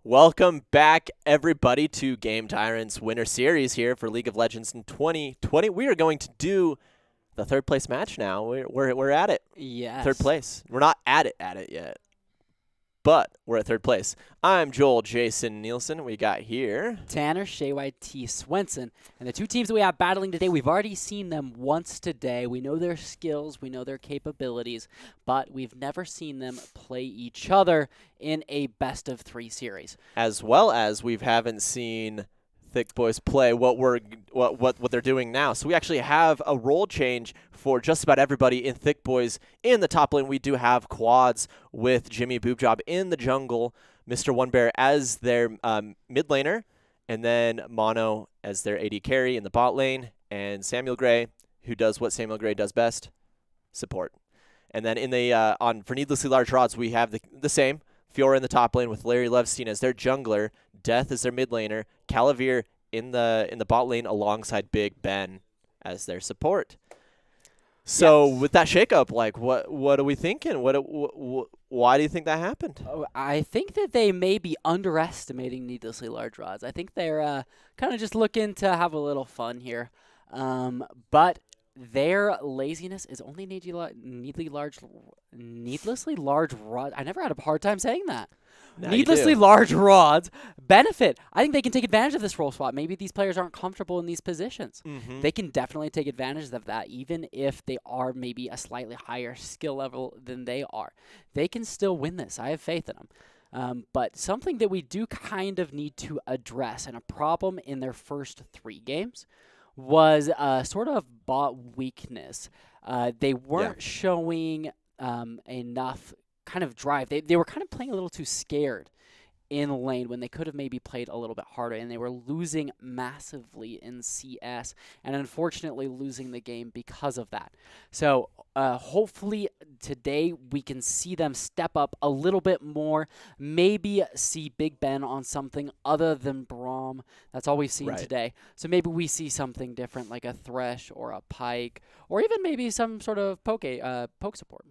Welcome back, everybody, to GameTyrant's Winter Series here for League of Legends in 2020. We are going to do the third place match now. We're at it. Yes. Third place. We're not at it yet, but we're at third place. I'm Joel Jason Nielsen. We got here Tanner T. Swenson. And the two teams that we have battling today, we've already seen them once today. We know their skills, we know their capabilities, but we've never seen them play each other in a best-of-3 series. as well as we haven't seen Thicc Boys play what they're doing now. So we actually have a role change for just about everybody in Thicc Boys. In the top lane, we do have quads with Jimmy Boobjob in the jungle, Mr. One Bear as their mid laner, and then Mono as their AD carry in the bot lane, and Samuel Gray, who does what Samuel Gray does best, support. And then in the for needlessly large rods, we have the same. Fiora in the top lane with Larry Levstein as their jungler, Death as their mid laner, Calavir in the bot lane alongside Big Ben as their support. So Yes. with that shakeup, like what are we thinking? Why do you think that happened? Oh, I think that they may be underestimating needlessly large rods. I think they're kind of just looking to have a little fun here. But their laziness is only needlessly large rods. I never had a hard time saying that. Now you Needlessly do. large rods benefit. I think they can take advantage of this role swap. Maybe these players aren't comfortable in these positions. Mhm. They can definitely take advantage of that, even if they are maybe a slightly higher skill level than they are. They can still win this. I have faith in them. But something that we do kind of need to address, and a problem in their first 3 games, was sort of bot weakness. They weren't showing enough kind of drive. They were kind of playing a little too scared in lane when they could have maybe played a little bit harder, and they were losing massively in CS, and unfortunately losing the game because of that. So hopefully today we can see them step up a little bit more, maybe see Big Ben on something other than Braum. That's all we've seen today. So maybe we see something different like a Thresh or a Pike, or even maybe some sort of poke support.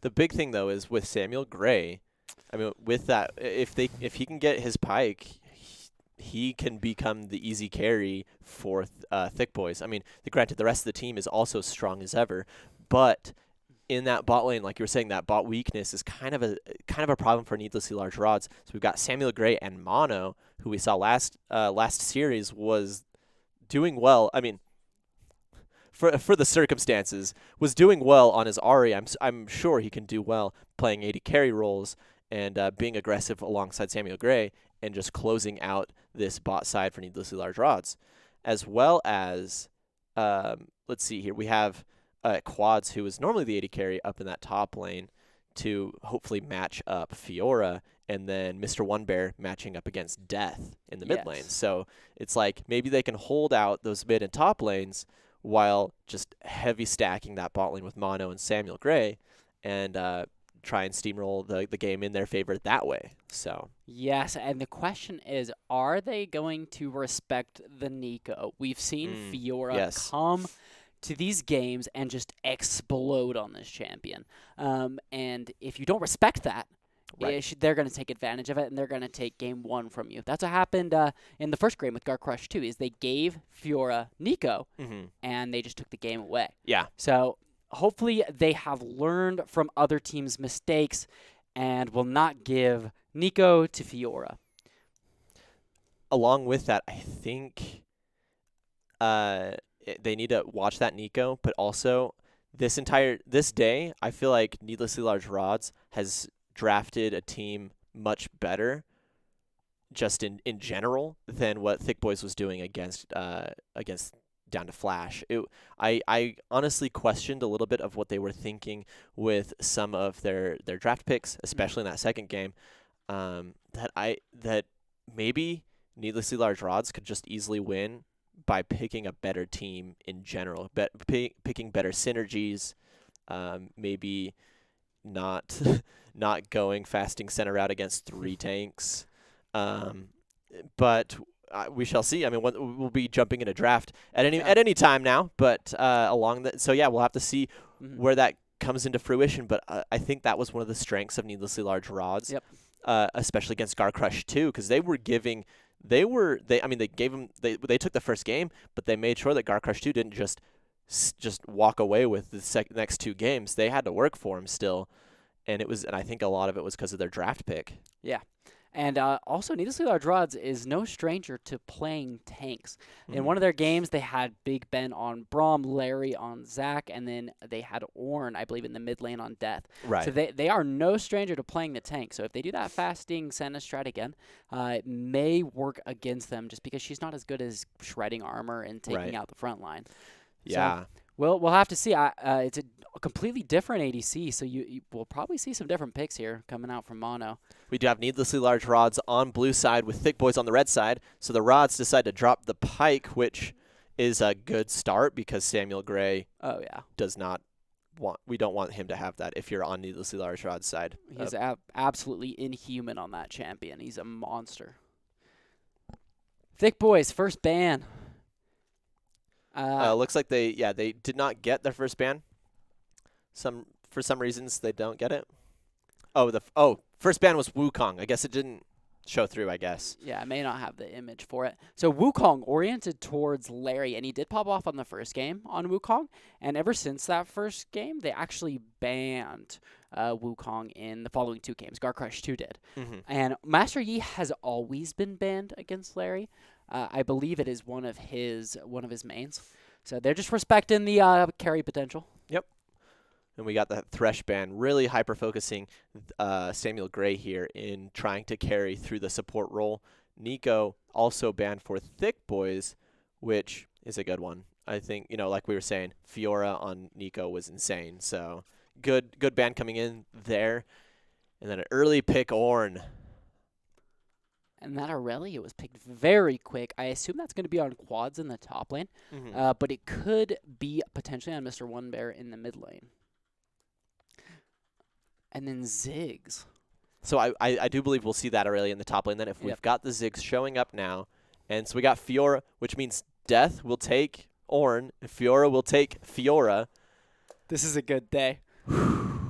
The big thing though is with Samuel Gray. I mean, with that, if he can get his Pike, he can become the easy carry for Thicc Boys. I mean, granted, the rest of the team is also strong as ever, but in that bot lane, like you were saying, that bot weakness is kind of a problem for needlessly large rods. So we've got Samuel Gray and Mono, who we saw last series was doing well. I mean, for the circumstances, was doing well on his Ahri. I'm sure he can do well playing AD carry roles and being aggressive alongside Samuel Gray and just closing out this bot side for needlessly large rods. As well as, let's see here, we have Quads, who is normally the AD carry, up in that top lane to hopefully match up Fiora, and then Mr. One Bear matching up against Death in the mid lane. So it's like maybe they can hold out those mid and top lanes while just heavy stacking that bot lane with Mono and Samuel Gray, and try and steamroll the game in their favor that way. So yes, and the question is, are they going to respect the Nico? We've seen Fiora come to these games and just explode on this champion. And if you don't respect that, they're going to take advantage of it, and they're going to take game 1 from you. That's what happened in the first game with Gar Crush 2, is they gave Fiora Nico, and they just took the game away. Yeah. So hopefully they have learned from other teams' mistakes and will not give Nico to Fiora. Along with that, I think they need to watch that Nico, but also this day, I feel like Needlessly Large Rods has drafted a team much better just in general than what Thicc Boys was doing against Down to Flash. I honestly questioned a little bit of what they were thinking with some of their draft picks, especially in that second game, that maybe Needlessly Large Rods could just easily win by picking a better team in general, picking better synergies, maybe not going fasting center out against 3 tanks. But we shall see. I mean, we'll be jumping in a draft at any time now. But we'll have to see where that comes into fruition. But I think that was one of the strengths of Needlessly Large Rods. Yep. especially against Garcrush too, because they took the first game, but they made sure that Garcrush 2 didn't just walk away with the next 2 games. They had to work for him still, and I think a lot of it was because of their draft pick. Yeah. And also, needlessly large rods is no stranger to playing tanks. In one of their games, they had Big Ben on Braum, Larry on Zach, and then they had Ornn, I believe, in the mid lane on Death. Right. So they are no stranger to playing the tank. So if they do that fasting Senna strat again, it may work against them just because she's not as good as shredding armor and taking out the front line. Yeah. So, we'll have to see. It's a completely different ADC, so you will probably see some different picks here coming out from Mono. We do have needlessly large rods on blue side with Thicc Boys on the red side. So the rods decide to drop the pike, which is a good start because Samuel Gray does not want. We don't want him to have that if you're on needlessly large rods side. He's absolutely inhuman on that champion. He's a monster. Thicc Boys, first ban. Looks like they did not get their first ban. For some reasons they don't get it. First ban was Wukong. I guess it didn't show through, I guess. Yeah, I may not have the image for it. So Wukong oriented towards Larry, and he did pop off on the first game on Wukong. And ever since that first game, they actually banned Wukong in the following 2 games. Garcrush 2 did. And Master Yi has always been banned against Larry. I believe it is one of his mains. So they're just respecting the carry potential. Yep. And we got the Thresh ban, really hyper-focusing Samuel Gray here in trying to carry through the support role. Nico also banned for Thicc Boys, which is a good one. I think, like we were saying, Fiora on Nico was insane. So good ban coming in there. And then an early pick Ornn. And that Aurelia was picked very quick. I assume that's going to be on quads in the top lane, but it could be potentially on Mr. One Bear in the mid lane. And then Ziggs. So I do believe we'll see that Aurelia in the top lane then if we've got the Ziggs showing up now. And so we got Fiora, which means Death will take Ornn, and Fiora will take Fiora. This is a good day.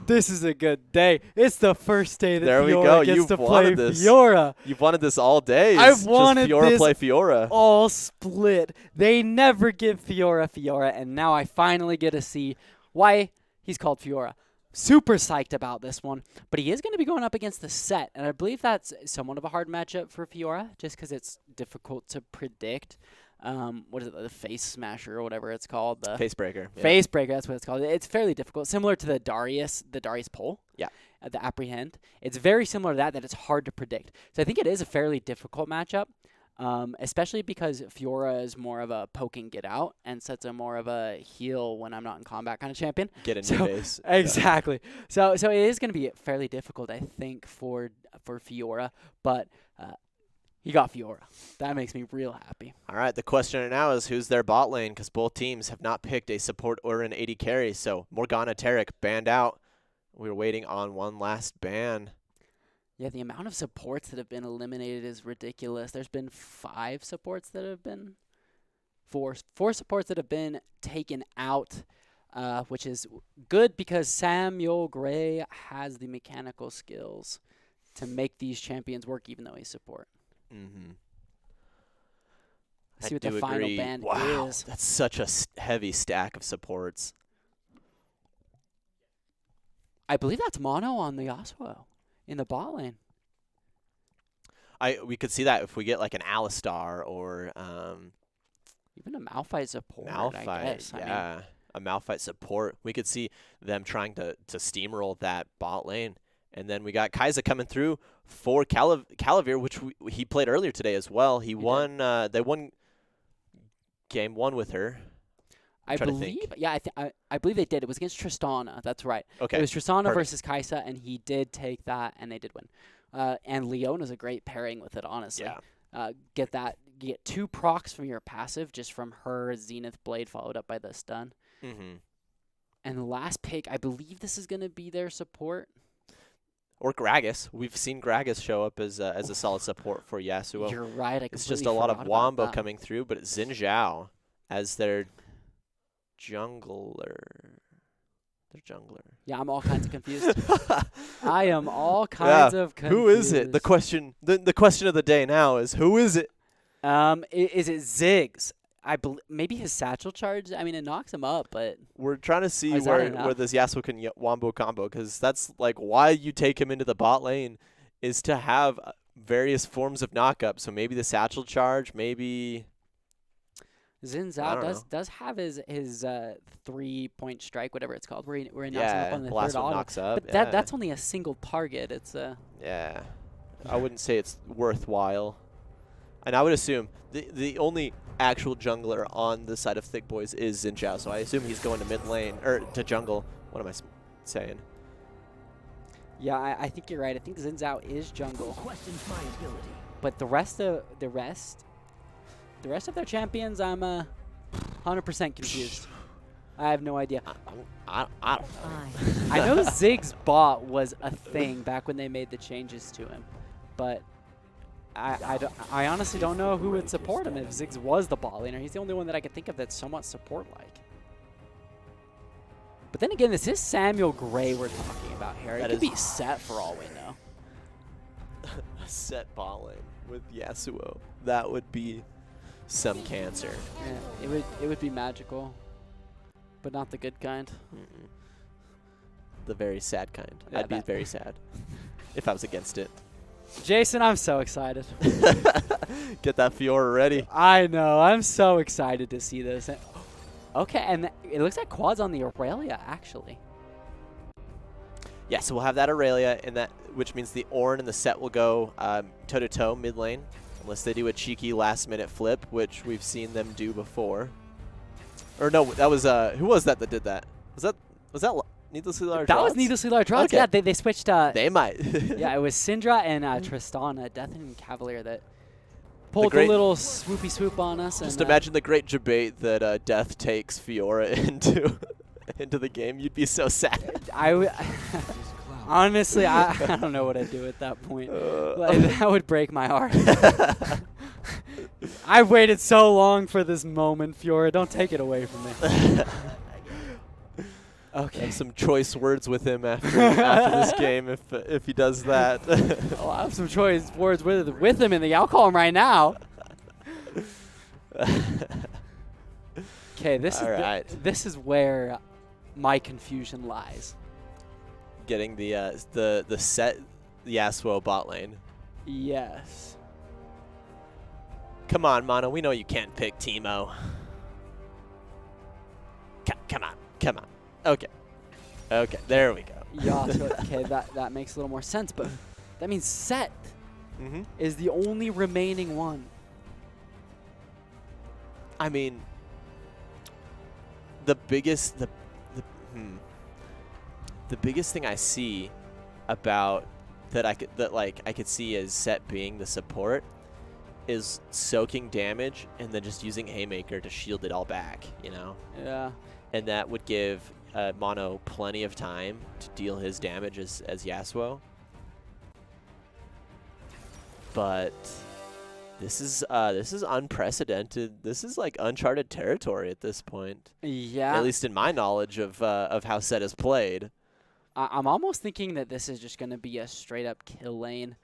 This is a good day. It's the first day that there Fiora we go. gets to play Fiora. You've wanted this all day. I've wanted just Fiora this play Fiora. all split. They never give Fiora, and now I finally get to see why he's called Fiora. Super psyched about this one, but he is going to be going up against the Set, and I believe that's somewhat of a hard matchup for Fiora, just because it's difficult to predict. What is it, the Face Smasher or whatever it's called? The Face Breaker. Yeah. Face Breaker, that's what it's called. It's fairly difficult, similar to the Darius pole. Yeah. The Apprehend. It's very similar to that it's hard to predict. So I think it is a fairly difficult matchup. Especially because Fiora is more of a poke and get out, and Set's a more of a heal when I'm not in combat kind of champion. Get in your face. Exactly. So it is going to be fairly difficult, I think, for Fiora, but he got Fiora. That makes me real happy. All right, the question right now is who's their bot lane, because both teams have not picked a support or an AD carry, so Morgana Tarek banned out. We're waiting on one last ban. Yeah, the amount of supports that have been eliminated is ridiculous. There's been 5 supports that have been... 4 supports that have been taken out, which is good because Samuel Gray has the mechanical skills to make these champions work even though he's support. See what the final ban is. That's such a heavy stack of supports. I believe that's mono on the Yasuo. In the bot lane. We could see that if we get like an Alistar or even a Malphite support. Malphite, I guess. yeah, a Malphite support. We could see them trying to steamroll that bot lane, and then we got Kai'Sa coming through for Calavir, which he played earlier today as well. He won. They won game 1 with her. I believe, yeah, I believe they did. It was against Tristana. That's right. Okay. It was Tristana versus Kai'Sa, and he did take that, and they did win. And Leona's a great pairing with it, honestly. Yeah. You get 2 procs from your passive just from her Zenith Blade followed up by the stun. And the last pick, I believe this is going to be their support. Or Gragas. We've seen Gragas show up as a solid support for Yasuo. You're right. It's just a lot of Wombo coming through, but it's Xin Zhao as their jungler. Their jungler. Yeah, I'm all kinds of confused. I am all kinds of confused. Who is it? The question of the day now is, who is it? Is it Ziggs? Maybe his satchel charge. I mean, it knocks him up, but We're trying to see Is that where enough? this Yasuo can wombo combo, because that's like why you take him into the bot lane, is to have various forms of knockup. So maybe the satchel charge, maybe Xin I Zhao don't know. does have his 3-point strike, whatever it's called, where he knocks him up Yeah, on the the last third one auto. knocks up. But Yeah, that's only a single target. It's yeah. I wouldn't say it's worthwhile. And I would assume the only actual jungler on the side of Thicc Boys is Xin Zhao, so I assume he's going to mid lane, or to jungle. What am I saying? yeah. I think you're right. I think Xin Zhao is jungle, Questions my ability. but the rest of their champions, I'm 100% confused. I have no idea. I don't know. I know Ziggs bot was a thing back when they made the changes to him, but I honestly don't know who would support him if Ziggs was the bot laner. He's the only one that I can think of that's somewhat support-like. But then again, this is Samuel Gray we're talking about here. It That could is- be set for all we know. A set bot lane with Yasuo. That would be some cancer. Yeah, it would be magical, but not the good kind. Mm-mm. The very sad kind. Yeah, I'd be that- very sad if I was against it. Jason, I'm so excited. Get that Fiora ready. I know. I'm so excited to see this. Okay, and it looks like Quad's on the Aurelia, actually. Yeah, so we'll have that Aurelia, and that, which means the Ornn and the Set will go toe-to-toe mid lane, unless they do a cheeky last-minute flip, which we've seen them do before. Or no, that was who was that did that? Was that Needlessly Large? That was Rods? Needlessly Large Rods. Okay. Yeah, they switched. They might. Yeah, it was Syndra and Tristana, Death and Cavalier, that pulled a great- little swoopy swoop on us. Just and, imagine the great debate that Death takes Fiora into the game. You'd be so sad. Honestly, I don't know what I'd do at that point. Like, that would break my heart. I've waited so long for this moment, Fiora. Don't take it away from me. Okay. Have some choice words with him after this game if he does that. I'll have some choice words with him in the. I'll call him right now. Okay, this is where my confusion lies. Getting the set Yasuo bot lane. Yes. Come on, Mono. We know you can't pick Teemo. Come on. Okay, there we go. Yeah, so, okay, that makes a little more sense, but that means Set Mm-hmm. is the only remaining one. I mean, the biggest thing I see about I could see as Set being the support is soaking damage and then just using Haymaker to shield it all back, you know? Yeah. And that would give Mono plenty of time to deal his damage as Yasuo. But this is unprecedented. This is like uncharted territory at this point. Yeah. At least in my knowledge of how Set is played. I'm almost thinking that this is just going to be a straight-up kill lane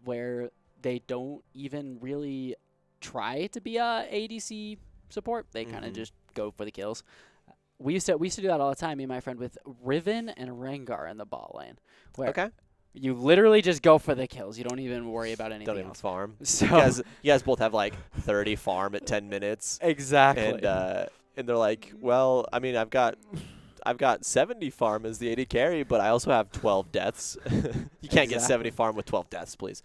where they don't even really try to be a ADC support. They kind of just go for the kills. We used to do that all the time, me and my friend, with Riven and Rengar in the bot lane. Where Okay. you literally just go for the kills. You don't even worry about anything Don't even else. farm. So You guys both have like 30 farm at 10 minutes. exactly. And they're like, well, I mean, I've got 70 farm as the AD carry, but I also have 12 deaths. You can't get 70 farm with 12 deaths, please.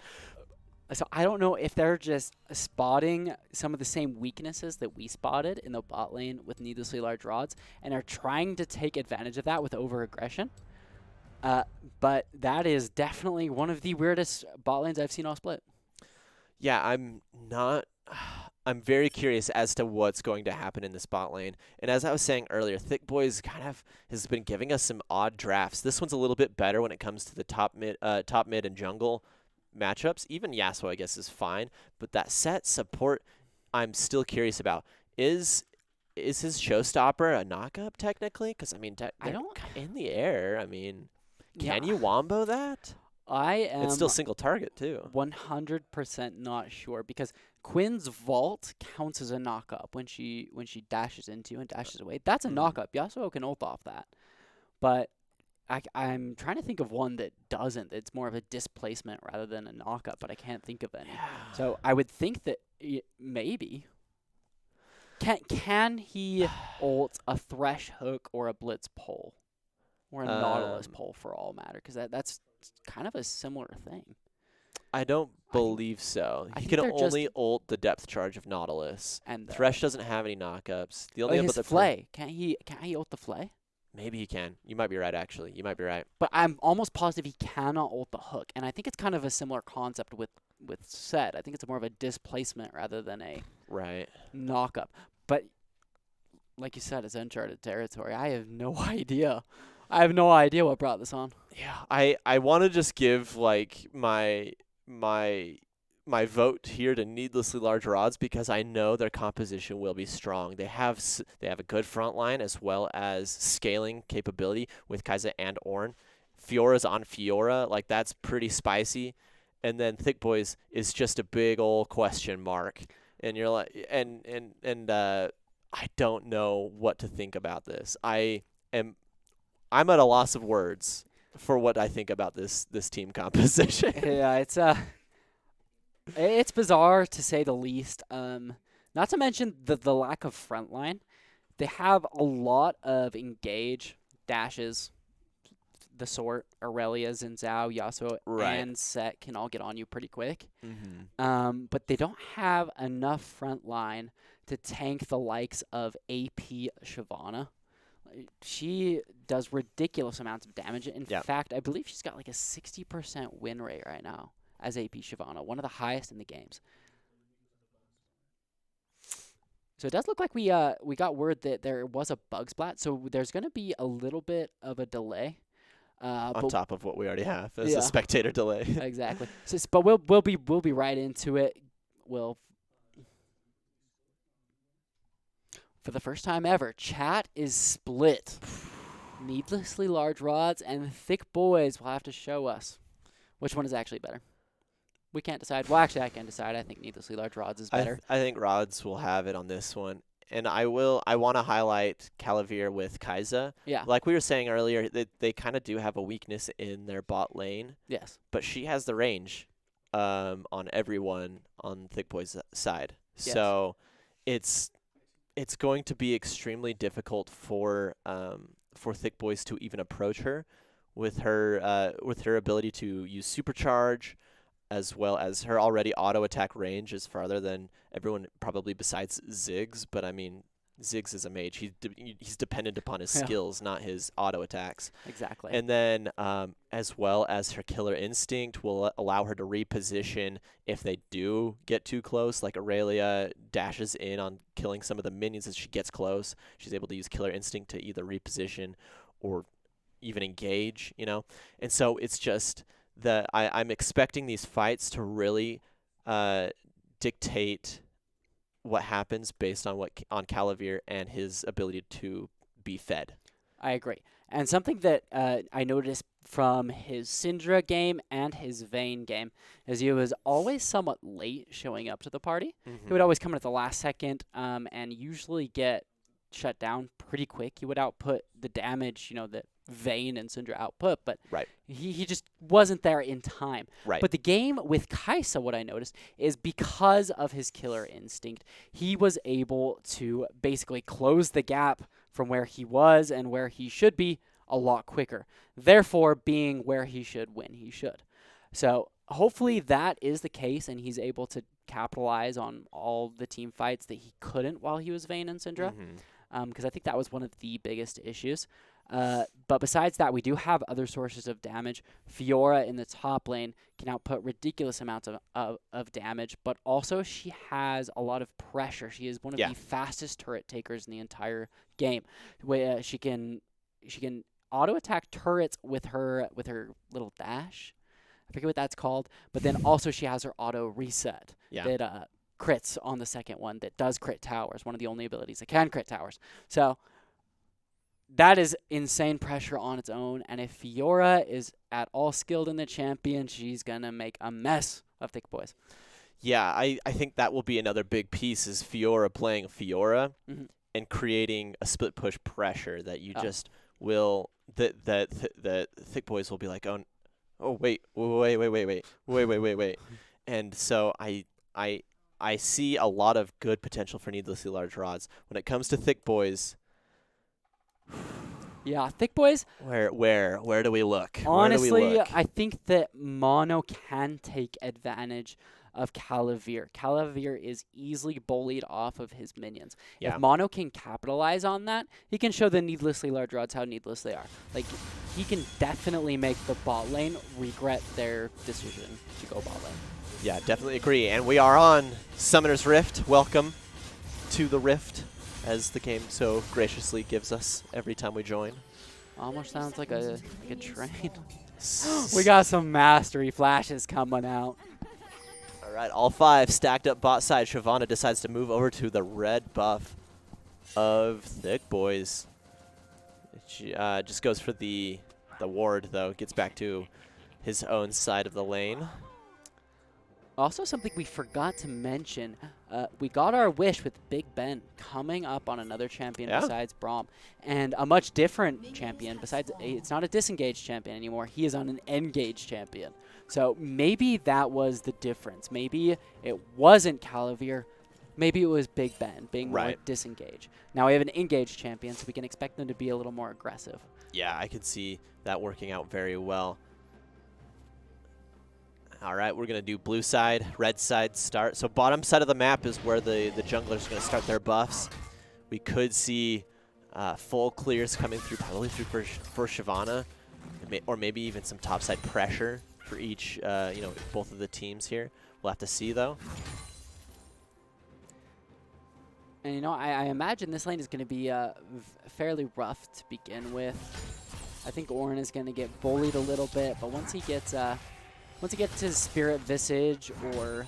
So I don't know if they're just spotting some of the same weaknesses that we spotted in the bot lane with needlessly large rods and are trying to take advantage of that with over-aggression. But that is definitely one of the weirdest bot lanes I've seen all split. Yeah, I'm very curious as to what's going to happen in this bot lane. And as I was saying earlier, Thicc Boys kind of has been giving us some odd drafts. This one's a little bit better when it comes to the top mid and jungle matchups. Even Yasuo, I guess, is fine. But that Set support, I'm still curious about. Is is his showstopper a knockup technically? Because I mean, I they're don't. in the air. I mean, Yeah, can you wombo that? I It's am still single target too. 100% not sure because Quinn's vault counts as a knockup when she dashes into and dashes away. That's a Mhm. knockup. Yasuo can ult off that, but I'm trying to think of one that doesn't. It's more of a displacement rather than a knockup, but I can't think of any. So I would think that maybe can he ult a Thresh hook or a Blitz pole or a Nautilus Um, pole for all matter? Because that's kind of a similar thing. I don't I think believe so. I He think can they're just only ult the depth charge of Nautilus. and Thresh doesn't have any knockups. The only his other flay. Can't he ult the flay? maybe he can. You might be right. Actually, you might be right. But I'm almost positive he cannot ult the hook, and I think it's kind of a similar concept with Set. I think it's more of a displacement rather than a Right. knockup. But like you said, it's uncharted territory. I have no idea. I have no idea what brought this on. Yeah. I want to just give like my my vote here to needlessly large rods because I know their composition will be strong. They have a good front line as well as scaling capability with Kaiser and Ornn. Fiora's on Fiora, like that's pretty spicy. And then Thick Boys is just a big old question mark. And you're like and I don't know what to think about this. Am I'm at a loss of words for what I think about this team composition. Yeah, it's bizarre to say the least. Not to mention the lack of front line. They have a lot of engage dashes. The sort Aurelia's and Zhao, Yasuo, Right. and Set can all get on you pretty quick. Mm-hmm. But they don't have enough front line to tank the likes of AP Shyvana. She does ridiculous amounts of damage. In Yeah. fact, I believe she's got like a 60% win rate right now as AP Shyvana, one of the highest in the games. So it does look like we got word that there was a bug splat, so there's going to be a little bit of a delay. On But top of what we already have as a yeah, spectator delay. exactly. But we'll be right into it. We'll For the first time ever, chat is split. Needlessly large rods and thick boys will have to show us which one is actually better. We can't decide. Well, actually, I can decide. I think needlessly large rods is better. I think Rods will have it on this one. And I want to highlight Calavir with Kai'Sa. Yeah. Like we were saying earlier, they kind of do have a weakness in their bot lane, Yes. but she has the range on everyone on Thick Boy's side. Yes. So it's going to be extremely difficult for Thick Boys to even approach her with her ability to use supercharge, as well as her already auto attack range is farther than everyone probably besides Ziggs. But I mean, Ziggs is a mage. He's dependent upon his Yeah. skills, not his auto attacks. Exactly. And then as well as her killer instinct will allow her to reposition if they do get too close. Like Aurelia dashes in on killing some of the minions as she gets close. She's able to use killer instinct to either reposition or even engage, And so it's just I'm expecting these fights to really dictate what happens based on on Calavir and his ability to be fed. I agree. And something that I noticed from his Syndra game and his Vayne game is he was always somewhat late showing up to the party. He would always come in at the last second and usually get shut down pretty quick. He would output the damage, that Vayne and Syndra output, but Right. he just wasn't there in time. Right. But the game with Kai'Sa, what I noticed is because of his killer instinct, he was able to basically close the gap from where he was and where he should be a lot quicker. Therefore, being where he should when he should. So hopefully that is the case, and he's able to capitalize on all the team fights that he couldn't while he was Vayne and Syndra. Because I think that was one of the biggest issues. But besides that, we do have other sources of damage. Fiora in the top lane can output ridiculous amounts of damage, but also she has a lot of pressure. She is one of the fastest turret takers in the entire game. She can auto attack turrets with her little dash. I forget what that's called, but then also she has her auto reset. Yeah. That crits on the second one that does crit towers, one of the only abilities that can crit towers. So that is insane pressure on its own, and if Fiora is at all skilled in the champion, she's going to make a mess of Thicc Bois. Yeah, I think that will be another big piece is Fiora playing Fiora and creating a split push pressure that you just will that Thicc Bois will be like, oh wait, and so I see a lot of good potential for needlessly large rods when it comes to Thicc Bois. Yeah, Thicc Bois. Where do we look? Honestly, where do we look? I think that Mono can take advantage of Calavir. Calavir is easily bullied off of his minions. Yeah. If Mono can capitalize on that, he can show the needlessly large rods how needless they are. Like, he can definitely make the bot lane regret their decision to go bot lane. Yeah, definitely agree. And we are on Summoner's Rift. Welcome to the Rift, as the game so graciously gives us every time we join. Almost sounds like a train. We got some mastery flashes coming out. All right, all 5 stacked up bot side. Shyvana decides to move over to the red buff of Thicc Bois. She just goes for the ward, though. Gets back to his own side of the lane. Also, something we forgot to mention, we got our wish with Big Ben coming up on another champion besides Braum, and a much different champion. Besides, it's not a disengaged champion anymore. He is on an engaged champion. So maybe that was the difference. Maybe it wasn't Calavir. Maybe it was Big Ben being more disengaged. Now we have an engaged champion, so we can expect them to be a little more aggressive. Yeah, I could see that working out very well. All right, we're going to do blue side, red side start. So bottom side of the map is where the junglers are going to start their buffs. We could see full clears coming through, probably through for Shyvana, or maybe even some top side pressure for each, both of the teams here. We'll have to see, though. And, I imagine this lane is going to be fairly rough to begin with. I think Orin is going to get bullied a little bit, but once he gets his Spirit Visage or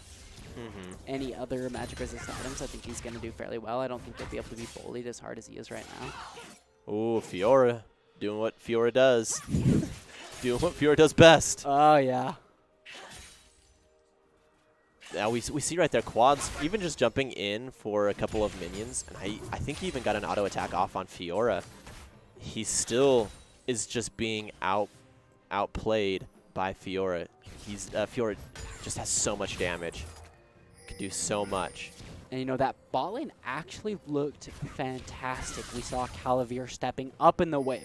any other magic resistant items, I think he's going to do fairly well. I don't think he'll be able to be bullied as hard as he is right now. Ooh, Fiora doing what Fiora does. Doing what Fiora does best. Oh, yeah. Now we see right there quads even just jumping in for a couple of minions, and I think he even got an auto attack off on Fiora. He still is just being outplayed by Fiora. Fiora just has so much damage. Can do so much. And that bot lane actually looked fantastic. We saw Calavir stepping up in the wave,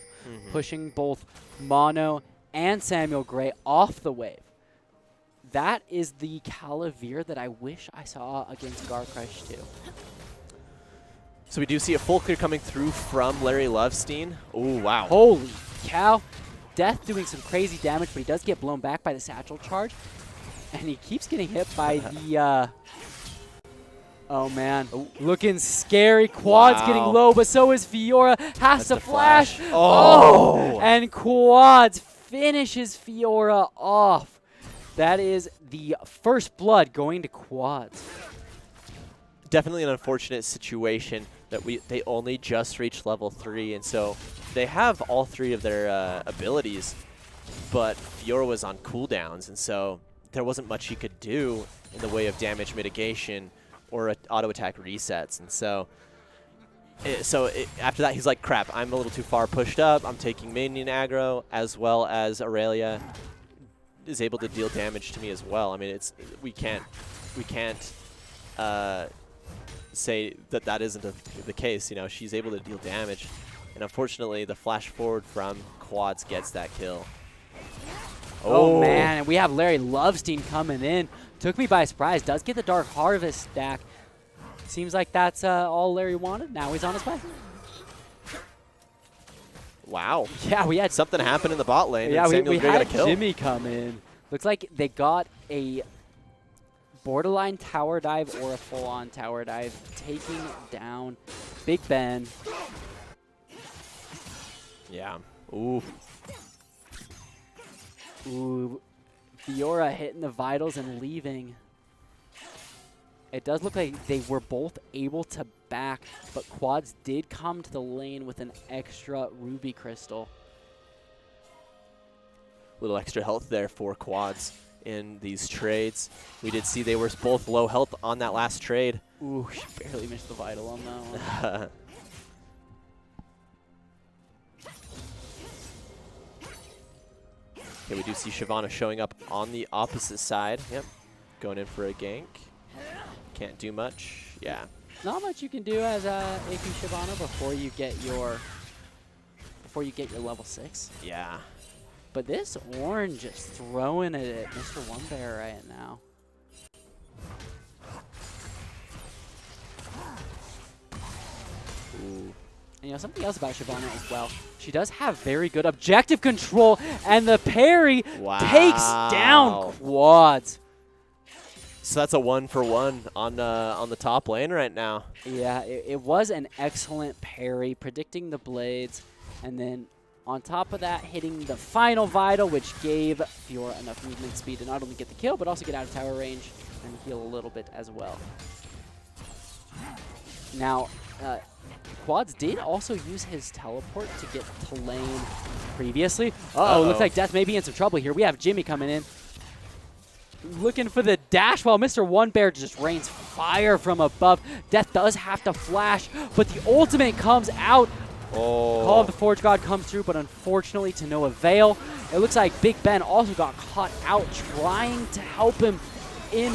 pushing both Mono and Samuel Gray off the wave. That is the Calavir that I wish I saw against Garcrush too. So we do see a full clear coming through from Larry Lovestein. Oh, wow. Holy cow. Death doing some crazy damage, but he does get blown back by the satchel charge. And he keeps getting hit by the... oh, man. Looking scary. Quad's getting low, but so is Fiora. Has to flash. Oh! And Quads finishes Fiora off. That is the first blood going to Quads. Definitely an unfortunate situation that they only just reached level 3, and so they have all 3 of their abilities, but Fiora was on cooldowns, and so there wasn't much he could do in the way of damage mitigation or auto attack resets, and so after that he's like, crap, I'm a little too far pushed up. I'm taking minion aggro, as well as Aurelia is able to deal damage to me as well. I mean, we can't say that isn't the case. She's able to deal damage, and unfortunately the flash forward from Quads gets that kill. Oh man, and we have Larry Lovestein coming in. Took me by surprise. Does get the Dark Harvest stack. Seems like that's all Larry wanted. Now he's on his way. Wow. Yeah, we had something happen in the bot lane. Yeah, and we got had a kill. Jimmy come in. Looks like they got a borderline tower dive or a full-on tower dive, taking down Big Ben. Yeah. Ooh. Ooh. Fiora hitting the vitals and leaving. It does look like they were both able to back, but Quads did come to the lane with an extra Ruby Crystal. Little extra health there for Quads in these trades. We did see they were both low health on that last trade. Ooh, she barely missed the vital on that one. Okay, we do see Shyvana showing up on the opposite side. Yep, going in for a gank. Can't do much. Yeah. Not much you can do as AP Shyvana before you get your level 6. Yeah. But this orange is throwing it at Mr. One Bear right now. Ooh. And, you know, something else about Shyvana as well. She does have very good objective control, and the parry takes down Quads. So that's a 1-for-1 on the top lane right now. Yeah, it was an excellent parry, predicting the blades, and then on top of that, hitting the final vital, which gave Fiora enough movement speed to not only get the kill, but also get out of tower range and heal a little bit as well. Now, Quads did also use his teleport to get to lane previously. Looks like Death may be in some trouble here. We have Jimmy coming in, looking for the dash while Mr. One Bear just rains fire from above. Death does have to flash, but the ultimate comes out. Call of the Forge God comes through, but unfortunately to no avail. It looks like Big Ben also got caught out trying to help him in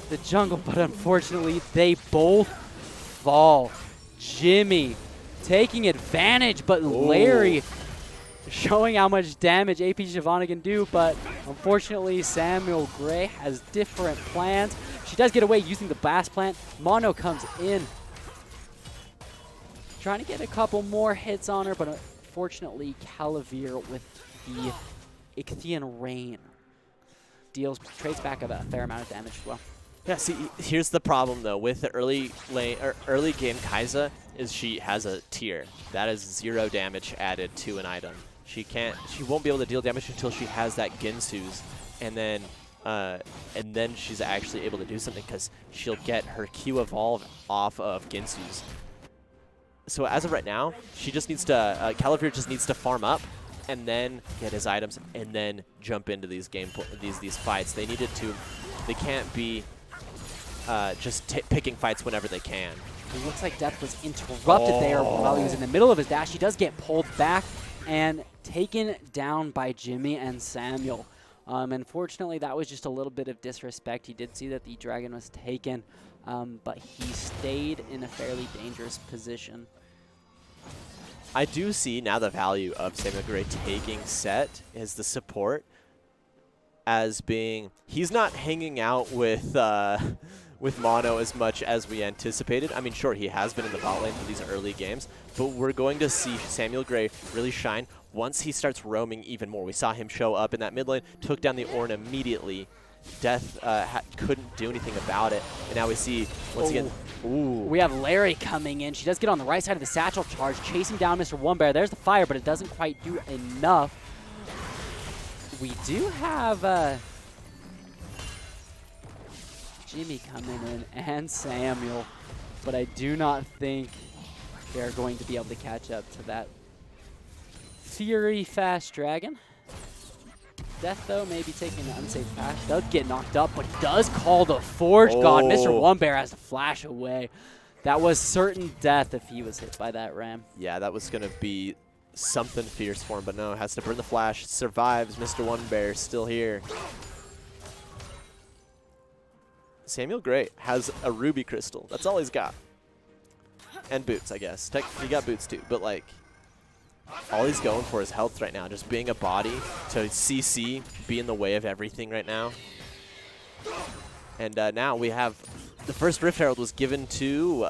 the jungle, but unfortunately they both fall. Jimmy taking advantage, but Larry showing how much damage AP Shyvana can do, but unfortunately Samuel Gray has different plans. She does get away using the Blast Plant. Mono comes in, trying to get a couple more hits on her, but unfortunately Calavir with the Ichthian Rain trades back a fair amount of damage as well. Yeah, see, here's the problem though with the early game Kai'Sa is she has a tier. That is 0 damage added to an item. She won't be able to deal damage until she has that Ginsu's, and then she's actually able to do something because she'll get her Q evolve off of Ginsu's. So as of right now, she just needs to Calavir just needs to farm up and then get his items and then jump into these these fights. They can't be just picking fights whenever they can. It looks like Death was interrupted there while he was in the middle of his dash. He does get pulled back and taken down by Jimmy and Samuel. Unfortunately, that was just a little bit of disrespect. He did see that the dragon was taken, but he stayed in a fairly dangerous position. I do see now the value of Samuel Gray taking set is the support as being, he's not hanging out with Mono as much as we anticipated. I mean, sure, he has been in the bot lane for these early games, but we're going to see Samuel Gray really shine once he starts roaming even more. We saw him show up in that mid lane, took down the Ornn immediately. Death couldn't do anything about it, and now we see, once again, we have Larry coming in. She does get on the right side of the satchel charge, chasing down Mr. One Bear. There's the fire, but it doesn't quite do enough. We do have Jimmy coming in and Samuel, but I do not think they're going to be able to catch up to that Fury fast dragon. Death, though, may be taking an unsafe path. Does get knocked up, but does call the Forge God. Mr. One Bear has to flash away. That was certain death if he was hit by that ram. Yeah, that was going to be something fierce for him, but no, has to burn the flash. Survives. Mr. One Bear still here. Samuel Gray has a ruby crystal. That's all he's got. And boots, I guess. He got boots too, but like, all he's going for is health right now. Just being a body to CC, be in the way of everything right now. And now we have the first Rift Herald was given to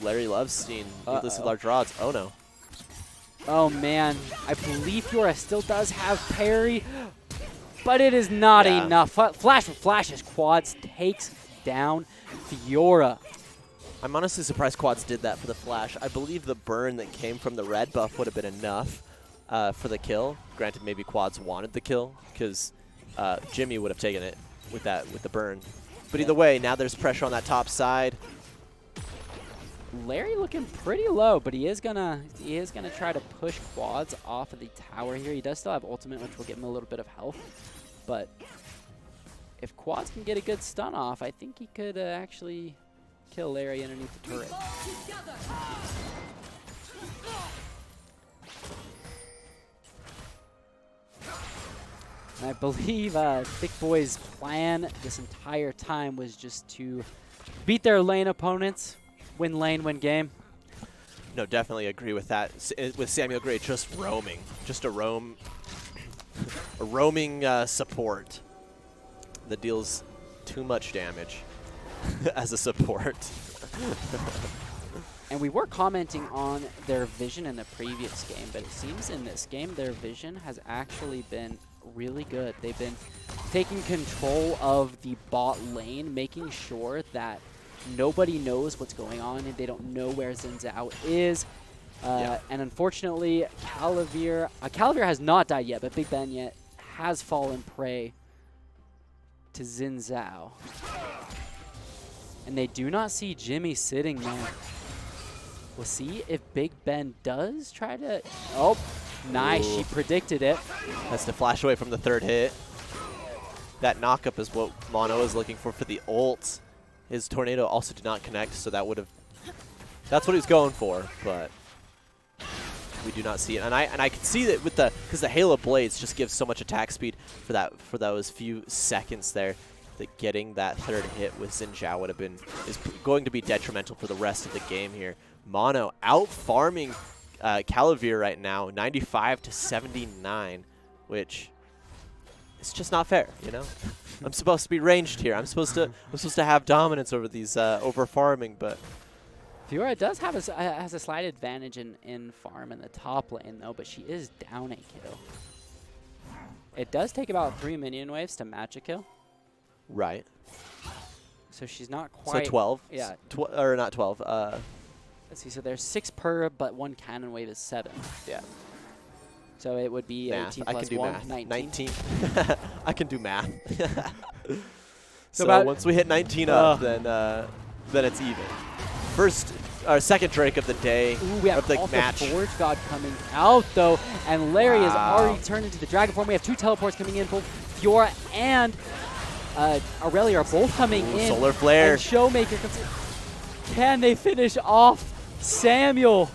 Larry Lovestein. Needless large rods. Oh no. Oh man, I believe Fiora still does have parry, but it is not enough. Flash with flashes. Quads takes down Fiora. I'm honestly surprised Quads did that for the flash. I believe the burn that came from the red buff would have been enough for the kill. Granted, maybe Quads wanted the kill because Jimmy would have taken it with the burn. But either way, now there's pressure on that top side. Larry looking pretty low, but he is gonna try to push quads off of the tower here. He does still have ultimate, which will give him a little bit of health. But if quads can get a good stun off, I think he could actually kill Larry underneath the turret. And I believe Thicc Boys' plan this entire time was just to beat their lane opponents, win lane, win game. No, definitely agree with that. With Samuel Gray just roaming, just a roaming support that deals too much damage as a support. And we were commenting on their vision in the previous game, but it seems in this game their vision has actually been really good. They've been taking control of the bot lane, making sure that nobody knows what's going on and they don't know where Xin Zhao is. And unfortunately, Calavir has not died yet, but Big Ben yet has fallen prey to Xin Zhao. And they do not see Jimmy sitting there. We'll see if Big Ben does try to... Oh, nice. Ooh. She predicted it. Has to flash away from the third hit. That knockup is what Mono is looking for the ult. His tornado also did not connect, so that would have... That's what he was going for, but we do not see it. And I can see that with because the Halo Blades just gives so much attack speed for those few seconds there. That getting that third hit with Xin Zhao would have been is going to be detrimental for the rest of the game here. Mono out farming Calavir right now, 95 to 79, which is just not fair, you know. I'm supposed to be ranged here. I'm supposed to have dominance over these over farming, but Fiora does have has a slight advantage in farm in the top lane though, but she is down a kill. It does take about 3 minion waves to match a kill. Right. So she's not quite. So 12. Yeah. Or not 12. Let's see. So there's 6 per, but 1 cannon wave is 7. Yeah. So it would be math. 18 plus I can do 1, math. 19. I can do math. So once we hit 19 up, then it's even. Second Drake of the day. Ooh, we have of the also match. Forge God coming out though, and Larry has already turned into the dragon form. We have 2 teleports coming in. Both Fiora and Aurelia are both coming in. Solar Flare. And Showmaker comes in. Can they finish off Samuel?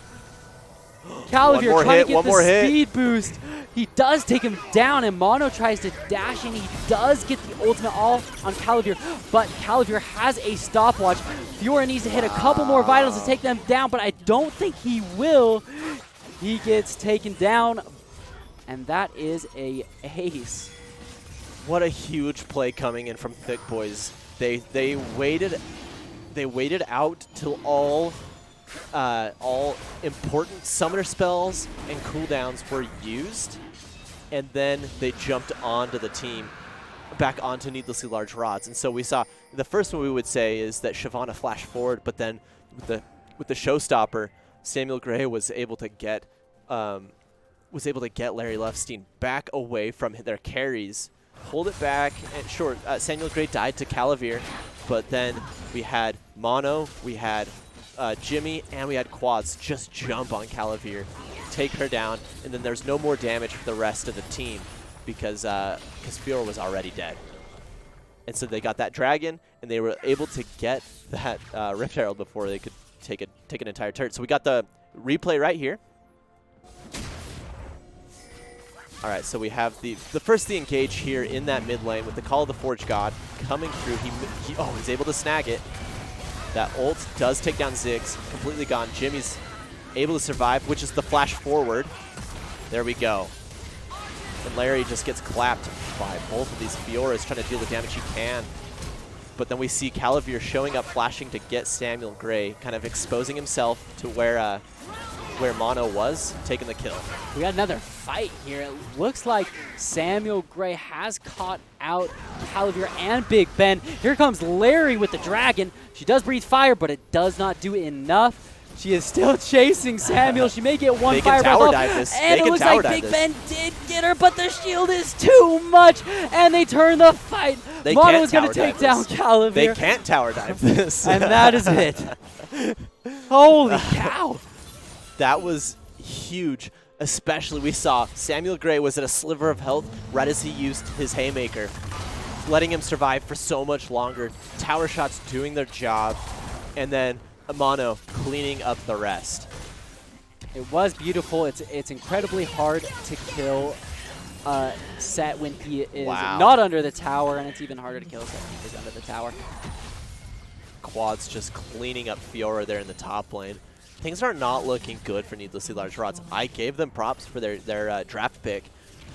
Calavir trying to get the speed boost. He does take him down, and Mono tries to dash in. He does get the ultimate off on Calavir, but Calavir has a stopwatch. Fiora needs to hit a couple more vitals to take them down, but I don't think he will. He gets taken down, and that is a ace. What a huge play coming in from Thicc Boys. They waited out till all important summoner spells and cooldowns were used, and then they jumped onto the team, back onto needlessly large rods. And so we saw the first one we would say is that Shyvana flashed forward, but then with the showstopper, Samuel Gray was able to get Larry Lefstein back away from their carries, hold it back, and sure, Samuel Gray died to Calavir, but then we had Mono, we had Jimmy, and we had Quads just jump on Calavir, take her down, and then there's no more damage for the rest of the team because Fiora was already dead. And so they got that dragon, and they were able to get that Rift Herald before they could take an entire turret. So we got the replay right here. All right, so we have the engage here in that mid lane with the Call of the Forge God coming through. He's able to snag it. That ult does take down Ziggs, completely gone. Jimmy's able to survive, which is the flash forward. There we go. And Larry just gets clapped by both of these Fioras, trying to deal the damage he can. But then we see Calavir showing up, flashing to get Samuel Gray, kind of exposing himself to where Mono was, taking the kill. We got another fight here. It looks like Samuel Gray has caught out Calavir and Big Ben. Here comes Larry with the dragon. She does breathe fire, but it does not do enough. She is still chasing Samuel. She may get one They can fireball tower off, dive this. and They it can looks tower like dive Big this. Ben did get her, but the shield is too much, and they turn the fight. They Mono can't is going tower to take dive down this. Calavir. They can't tower dive this. And that is it. Holy cow. That was huge. Especially, we saw Samuel Gray was at a sliver of health right as he used his Haymaker, letting him survive for so much longer. Tower shots doing their job, and then Mono cleaning up the rest. It was beautiful. It's incredibly hard to kill Set when he is not under the tower, and it's even harder to kill Set when he is under the tower. Quads just cleaning up Fiora there in the top lane. Things are not looking good for Needlessly Large Rods. I gave them props for their draft pick,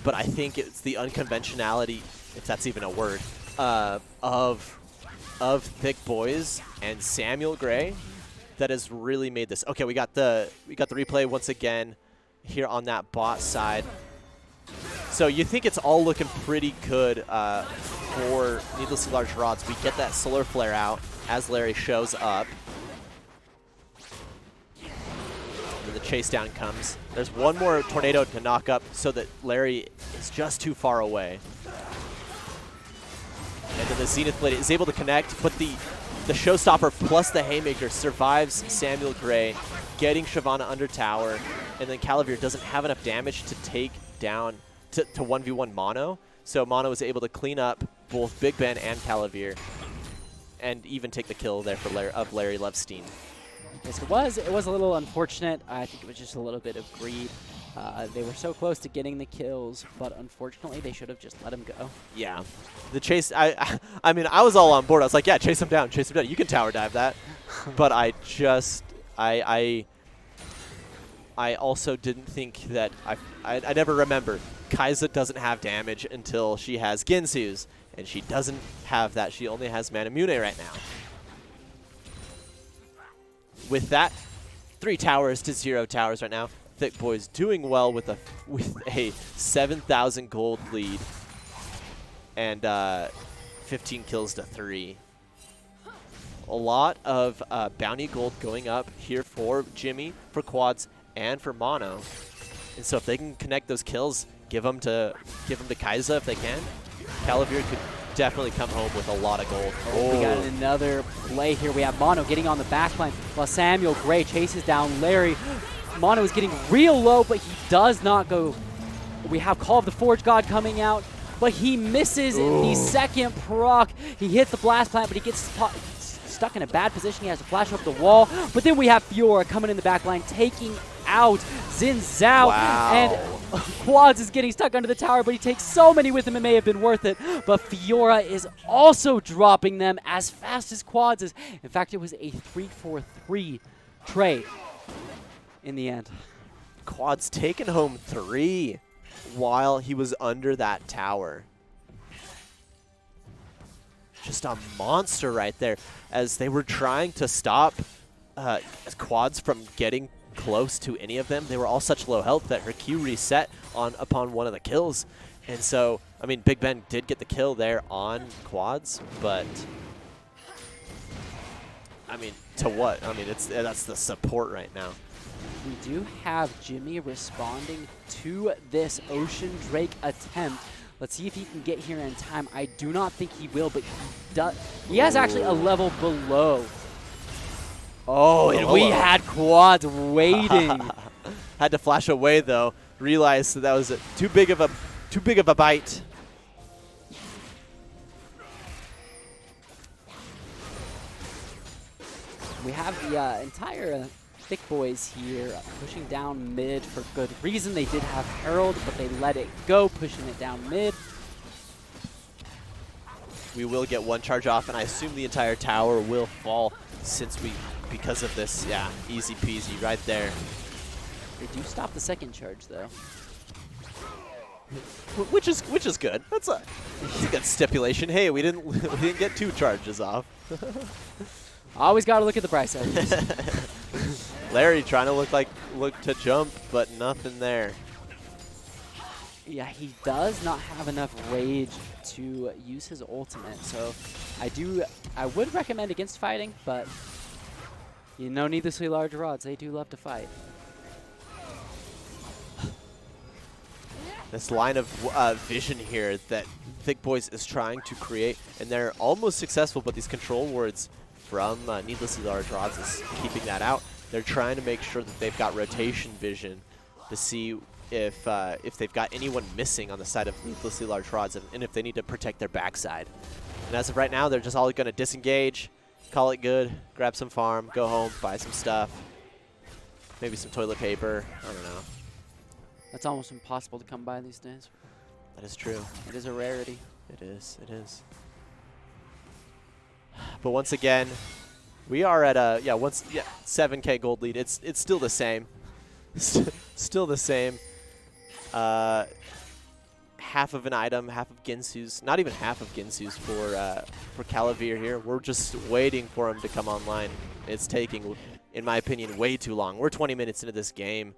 but I think it's the unconventionality, if that's even a word, of Thicc Bois and Samuel Gray that has really made this. Okay, we got the replay once again here on that bot side. So you think it's all looking pretty good for Needlessly Large Rods. We get that Solar Flare out as Larry shows up. And the chase down comes. There's one more tornado to knock up so that Larry is just too far away. And then the Zenith Blade is able to connect, but the Showstopper plus the Haymaker survives Samuel Gray, getting Shyvana under tower, and then Calavir doesn't have enough damage to take down to 1v1 Mono. So Mono was able to clean up both Big Ben and Calavir, and even take the kill there for Larry Lovestein. Yes, it was a little unfortunate. I think it was just a little bit of greed. They were so close to getting the kills, but unfortunately they should have just let him go. Yeah. The chase, I mean, I was all on board. I was like, yeah, chase him down, chase him down. You can tower dive that. But I also didn't think that, I never remember. Kai'Sa doesn't have damage until she has Ginsu's, and she doesn't have that. She only has Manamune right now. With that, 3 towers to 0 towers right now. Thicc Bois doing well with a 7,000 gold lead and 15 kills to 3. A lot of bounty gold going up here for Jimmy, for Quads, and for Mono. And so if they can connect those kills, give them to Kai'Sa if they can. Calavir could definitely come home with a lot of gold. Oh, we got another play here. We have Mono getting on the backline while Samuel Gray chases down Larry. Mono is getting real low, but he does not go. We have Call of the Forge God coming out, but he misses the second proc. He hit the blast plant, but he gets stuck in a bad position. He has to flash up the wall. But then we have Fiora coming in the back line, taking out Xin Zhao. Wow. And Quads is getting stuck under the tower, but he takes so many with him, it may have been worth it. But Fiora is also dropping them as fast as Quads is. In fact, it was a 3-4-3 trade in the end. Quads taking home 3 while he was under that tower. Just a monster right there. As they were trying to stop Quads from getting close to any of them, they were all such low health that her Q reset upon one of the kills. And so, I mean, Big Ben did get the kill there on Quads, but I mean, to what? I mean, that's the support right now. We do have Jimmy responding to this Ocean Drake attempt. Let's see if he can get here in time. I do not think he will, but he does. He has actually a level below. Oh, and we had Quads waiting. Had to flash away though. Realized that was too big of a bite. We have the entire Thicc Boys here pushing down mid for good reason. They did have Herald, but they let it go, pushing it down mid. We will get one charge off, and I assume the entire tower will fall because of this. Yeah, easy peasy right there. They do stop the second charge though. Which is good. That's a good stipulation. Hey, we didn't get 2 charges off. Always got to look at the price tag. Larry trying to look to jump, but nothing there. Yeah, he does not have enough rage to use his ultimate, so I would recommend against fighting, but You know, needlessly large rods, they do love to fight. This line of vision here that Thicc Boys is trying to create, and they're almost successful, but these control wards from Needlessly Large Rods is keeping that out. They're trying to make sure that they've got rotation vision to see if they've got anyone missing on the side of Needlessly Large Rods, and if they need to protect their backside. And as of right now, they're just all going to disengage, call it good, grab some farm, go home, buy some stuff, maybe some toilet paper, I don't know. That's almost impossible to come by these days. That is true. It is a rarity. It is. It is. But once again, we are at a 7K gold lead. It's still the same. Still the same. Half of an item, half of Ginsu's. Not even half of Ginsu's for Calavir here. We're just waiting for him to come online. It's taking, in my opinion, way too long. We're 20 minutes into this game.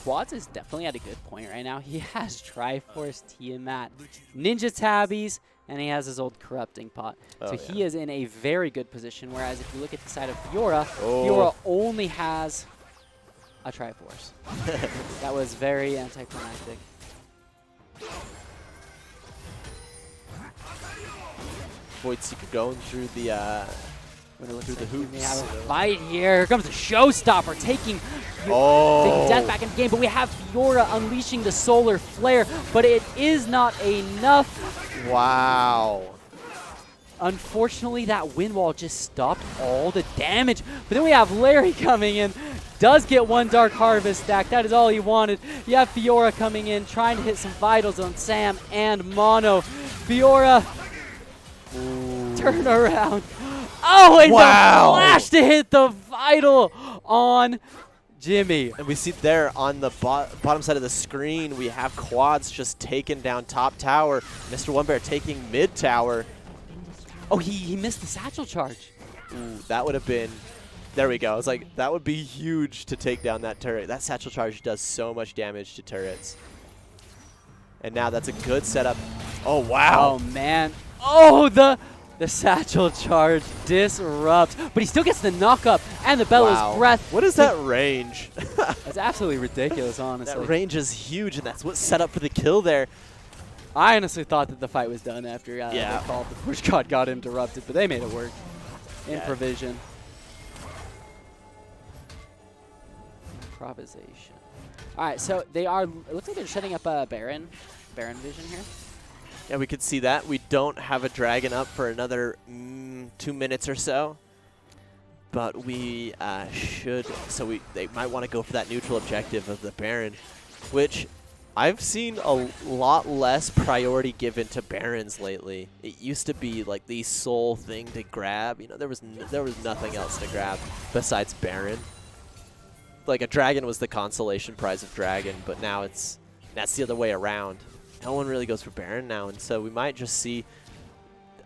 Quads is definitely at a good point right now. He has Triforce, Tiamat, Ninja Tabbies, and he has his old Corrupting Pot. Oh, so yeah. he is in a very good position, whereas if you look at the side of Fiora, Fiora only has a Triforce. That was very anticlimactic. Void Seeker going through the Through the hoops. We have a fight here. Here comes the Showstopper taking death back in the game, but we have Fiora unleashing the Solar Flare, but it is not enough. Wow. Unfortunately, that wind wall just stopped all the damage. But then we have Larry coming in. Does get one Dark Harvest stack. That is all he wanted. You have Fiora coming in, trying to hit some vitals on Sam and Mono. Fiora, turn around. Oh, and the flash to hit the vital on Jimmy. And we see there on the bottom side of the screen, we have Quads just taking down top tower. Mr. One Bear taking mid tower. Oh, he missed the satchel charge. Ooh, that would have been, there we go. I was like, that would be huge to take down that turret. That satchel charge does so much damage to turrets. And now that's a good setup. Oh, wow. Oh, man. Oh, the satchel charge disrupts. But he still gets the knock-up and the Bellows Breath. What is that range? That's absolutely ridiculous, honestly. That range is huge, and that's what set up for the kill there. I honestly thought that the fight was done after the call. The Force God got interrupted, but they made it work. Improvisation. Improvisation. All right, so they are, it looks like they're setting up a Baron vision here. Yeah, we could see that. We don't have a dragon up for another 2 minutes or so. But we should, so they might want to go for that neutral objective of the Baron, which I've seen a lot less priority given to Barons lately. It used to be like the sole thing to grab. You know, there was nothing else to grab besides Baron. Like a dragon was the consolation prize of dragon, but now that's the other way around. No one really goes for Baron now, and so we might just see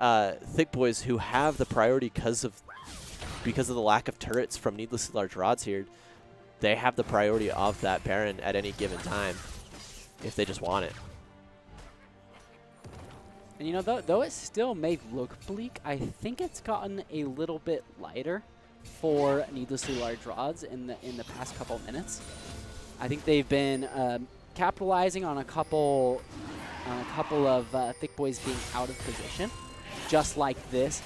Thicc Boys who have the priority because of the lack of turrets from needlessly large rods here. They have the priority of that Baron at any given time, if they just want it. And you know, though it still may look bleak, I think it's gotten a little bit lighter for needlessly large rods in the past couple minutes. I think they've been capitalizing on a couple of Thicc Boys being out of position, just like this.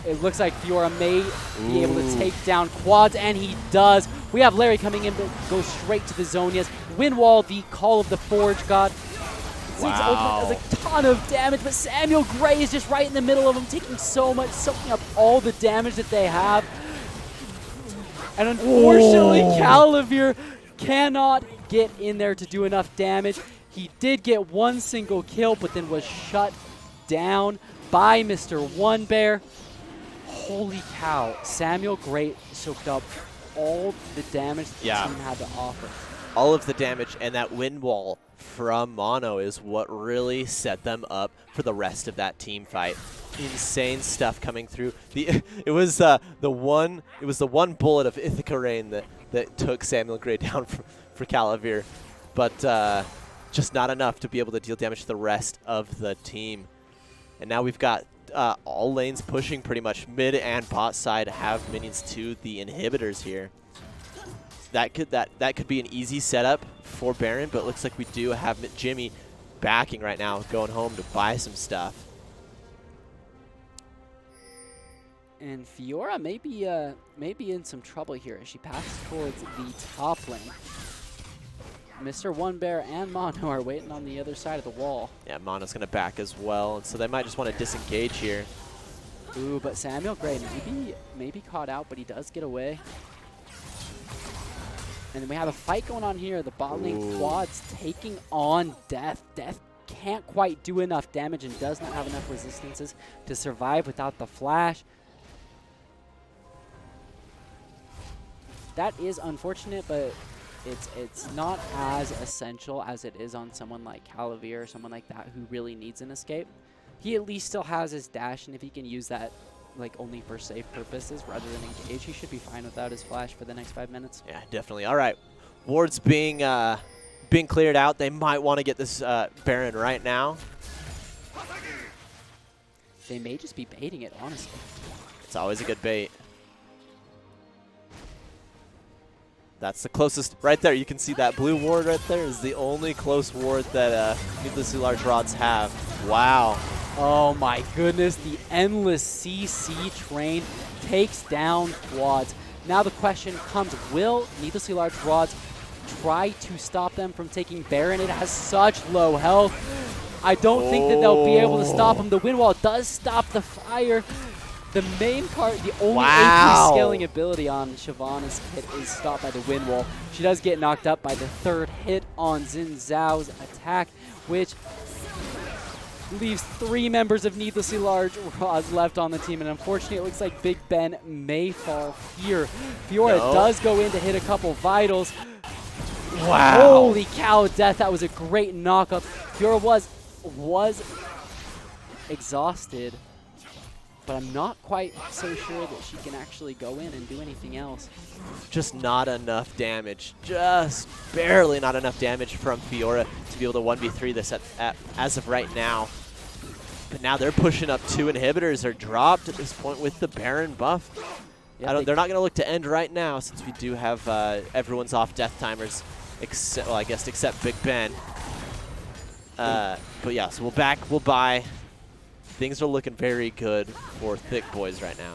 It looks like Fiora may be able to take down Quads, and he does. We have Larry coming in, but goes straight to the Zonias. Windwall, the Call of the Forge God. Wow. Does a ton of damage, but Samuel Gray is just right in the middle of them, taking so much, soaking up all the damage that they have. And unfortunately, Calavir cannot get in there to do enough damage. He did get one single kill, but then was shut down by Mr. One Bear. Holy cow, Samuel Gray soaked up all the damage the team had to offer. All of the damage, and that wind wall from Mono is what really set them up for the rest of that team fight. Insane stuff coming through. It was the one bullet of Ithaca Rain that took Samuel Gray down for Calavir, but just not enough to be able to deal damage to the rest of the team. And now we've got all lanes pushing pretty much. Mid and bot side have minions to the inhibitors here. That could be an easy setup for Baron, but it looks like we do have Jimmy backing right now, going home to buy some stuff. And Fiora may be in some trouble here as she passes towards the top lane. Mr. One Bear and Mono are waiting on the other side of the wall. Yeah, Mono's going to back as well, and so they might just want to disengage here. Ooh, but Samuel Gray maybe caught out, but he does get away. And then we have a fight going on here. The bot lane quads taking on Death. Death can't quite do enough damage and does not have enough resistances to survive without the flash. That is unfortunate, but it's not as essential as it is on someone like Calavir or someone like that who really needs an escape. He at least still has his dash, and if he can use that like only for safe purposes rather than engage, he should be fine without his flash for the next 5 minutes. Yeah, definitely. All right, wards being cleared out. They might want to get this Baron right now. They may just be baiting it, honestly. It's always a good bait. That's the closest right there. You can see that blue ward right there is the only close ward that needlessly large rods have. Wow. Oh my goodness, the endless CC train takes down quads. Now the question comes, will needlessly large rods try to stop them from taking Baron? It has such low health. I don't think that they'll be able to stop him. The wind wall does stop the fire. The main part, the only AP scaling ability on Shyvana's hit is stopped by the wind wall. She does get knocked up by the third hit on Xin Zhao's attack, which leaves 3 members of needlessly large rods left on the team. And unfortunately, it looks like Big Ben may fall here. Fiora does go in to hit a couple vitals. Wow. Holy cow, Death. That was a great knockup. Fiora was exhausted, but I'm not quite so sure that she can actually go in and do anything else. Just not enough damage. Just barely not enough damage from Fiora to be able to 1v3 this as of right now. But now they're pushing up. 2 inhibitors are dropped at this point with the Baron buff. Yep, They're not going to look to end right now since we do have everyone's off death timers, except, well, I guess except Big Ben. But yeah, so we'll buy. Things are looking very good for Thicc boys right now.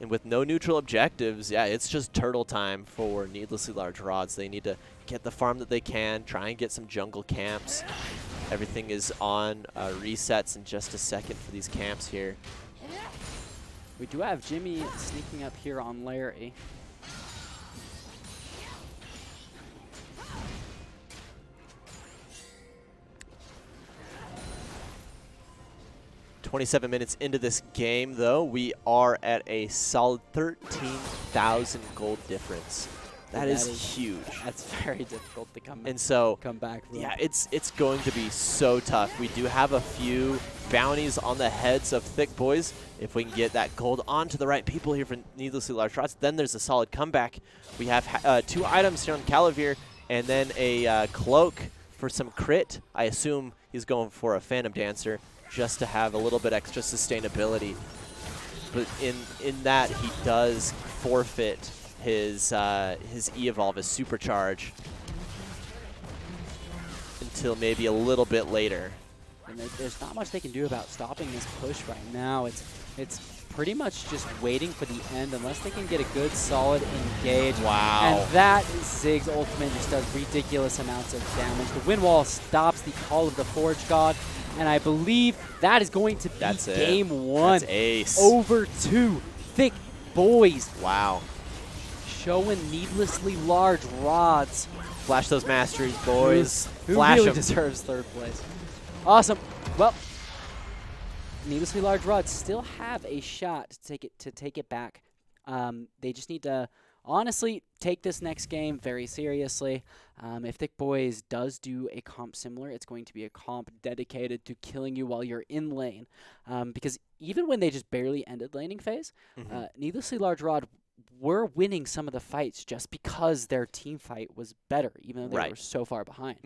And with no neutral objectives, yeah, it's just turtle time for needlessly large rods. They need to get the farm that they can, try and get some jungle camps. Everything is on resets in just a second for these camps here. We do have Jimmy sneaking up here on Larry. 27 minutes into this game, though, we are at a solid 13,000 gold difference. That is huge. That's very difficult to come back from. Yeah, it's going to be so tough. We do have a few bounties on the heads of Thicc boys. If we can get that gold onto the right people here for needlessly large rods, then there's a solid comeback. We have 2 items here on Calavir, and then a cloak for some crit. I assume he's going for a Phantom Dancer just to have a little bit extra sustainability. But in that, he does forfeit his E-Evolve, his Supercharge, until maybe a little bit later. And there's not much they can do about stopping this push right now. It's pretty much just waiting for the end unless they can get a good, solid engage. Wow. And that Zig's ultimate just does ridiculous amounts of damage. The wind wall stops the Call of the Forge God, and I believe that is going to be game 1. That's ace. Over to Thicc boys. Wow. Showing needlessly large rods. Flash those masteries, boys. Who Flash really them. deserves 3rd place. Awesome. Well, needlessly large rods still have a shot to take it back. They just need to honestly take this next game very seriously. If Thicc Boys does do a comp similar, it's going to be a comp dedicated to killing you while you're in lane. Because even when they just barely ended laning phase, needlessly large rod were winning some of the fights just because their team fight was better, even though they were so far behind.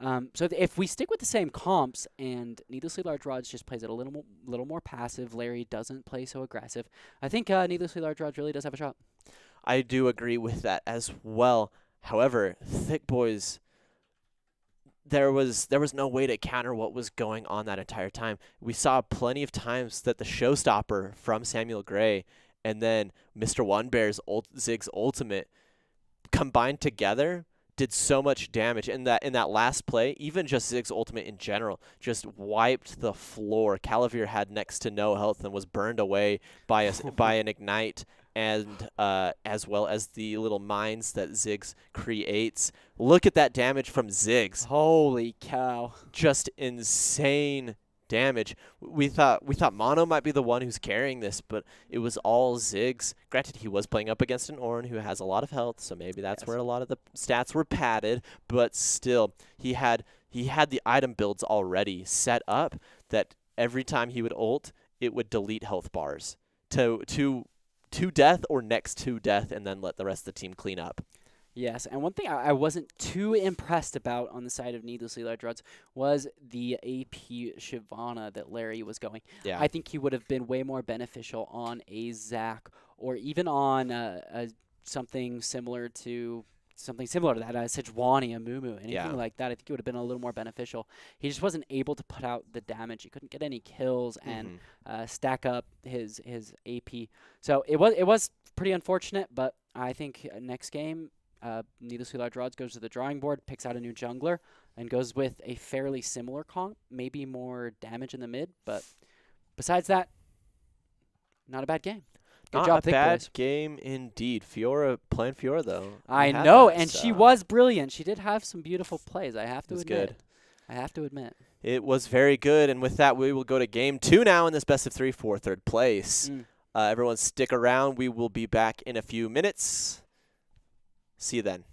So if we stick with the same comps and Needlessly Large Rods just plays it a little more passive, Larry doesn't play so aggressive, I think Needlessly Large Rods really does have a shot. I do agree with that as well. However, Thick Boys, there was no way to counter what was going on that entire time. We saw plenty of times that the showstopper from Samuel Gray and then Mr. One Bear's Zig's ultimate combined together did so much damage in that last play. Even just Zig's ultimate in general just wiped the floor. Calavir had next to no health and was burned away by by an ignite, and as well as the little mines that Ziggs creates. Look at that damage from Ziggs. Holy cow. Just insane damage. We thought Mono might be the one who's carrying this, but it was all Ziggs. Granted, he was playing up against an Ornn who has a lot of health, so maybe that's Yes. where a lot of the stats were padded. But still, he had the item builds already set up that every time he would ult, it would delete health bars to death or next to death, and then let the rest of the team clean up. Yes, and one thing I wasn't too impressed about on the side of Needlessly Large Rods was the AP Shyvana that Larry was going. Yeah. I think he would have been way more beneficial on a Zac or even on something similar to that, Sejuani, a Mumu, anything Yeah. like that. I think it would have been a little more beneficial. He just wasn't able to put out the damage. He couldn't get any kills and stack up his AP. So it was pretty unfortunate, but I think next game, Needlessly Large Rods goes to the drawing board, picks out a new jungler, and goes with a fairly similar comp, maybe more damage in the mid, but besides that, not a bad game. Good Not job, a Thick bad boys. game indeed. Fiora playing Fiora though. I We had know, that, and she so was brilliant. She did have some beautiful plays, I have it to was admit. good. I have to admit. It was very good, and with that, we will go to game 2 now in this best of 3 for third place. Everyone stick around. We will be back in a few minutes. See you then.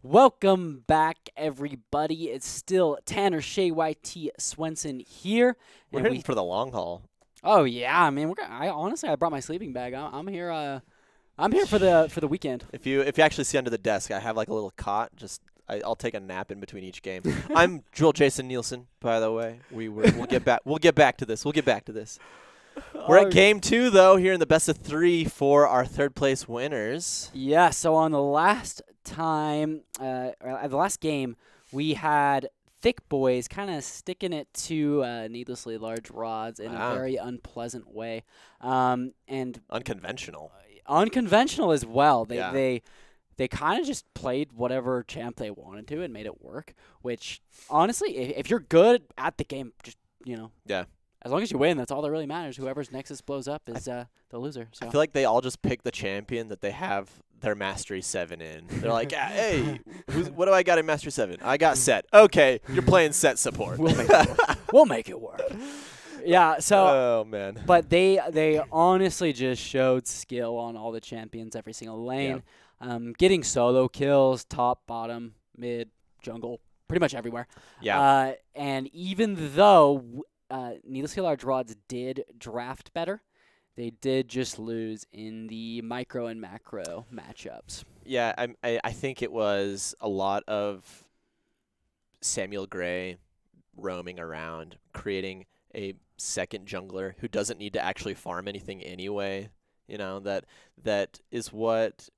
Welcome back, everybody. It's still Tanner Shea YT Swenson here, We're and in for the long haul. Oh yeah, I mean, I honestly brought my sleeping bag. I'm here. I'm here for the weekend. If you actually see under the desk, I have like a little cot. I'll take a nap in between each game. I'm Joel Jason Nielsen, by the way. We'll get back. We'll get back to this. We're at game 2 though, here in the best of 3 for our third place winners. Yeah. So on the last time, the last game, we had Thicc Boys kind of sticking it to needlessly large rods in a very unpleasant way, and unconventional as well. Yeah. They kind of just played whatever champ they wanted to and made it work. Which honestly, if you're good at the game, just yeah. As long as you win, that's all that really matters. Whoever's Nexus blows up is the loser. So. I feel like they all just pick the champion that they have their Mastery 7 in. They're like, hey, what do I got in Mastery 7? I got Set. Okay, you're playing Set support. We'll make it work. Yeah, so. Oh, man. But they honestly just showed skill on all the champions, every single lane. Yeah. Getting solo kills, top, bottom, mid, jungle, pretty much everywhere. Yeah. And even though needlessly large rods did draft better, they did just lose in the micro and macro matchups. Yeah, I think it was a lot of Samuel Gray roaming around, creating a second jungler who doesn't need to actually farm anything anyway. That is what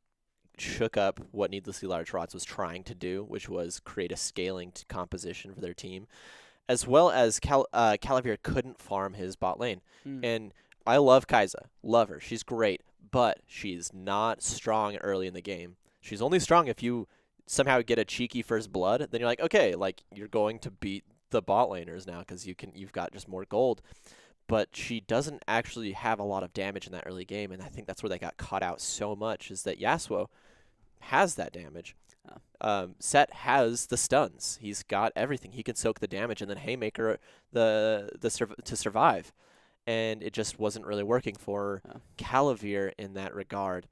shook up what Needlessly Large Rods was trying to do, which was create a scaling composition for their team. As well as Calavir couldn't farm his bot lane. And I love Kai'Sa. Love her. She's great. But she's not strong early in the game. She's only strong if you somehow get a cheeky first blood. Then you're like, okay, like you're going to beat the bot laners now because you've got just more gold. But she doesn't actually have a lot of damage in that early game. And I think that's where they got caught out so much, is that Yasuo has that damage. Set has the stuns. He's got everything. He can soak the damage and then haymaker to survive. And it just wasn't really working for Calavir in that regard.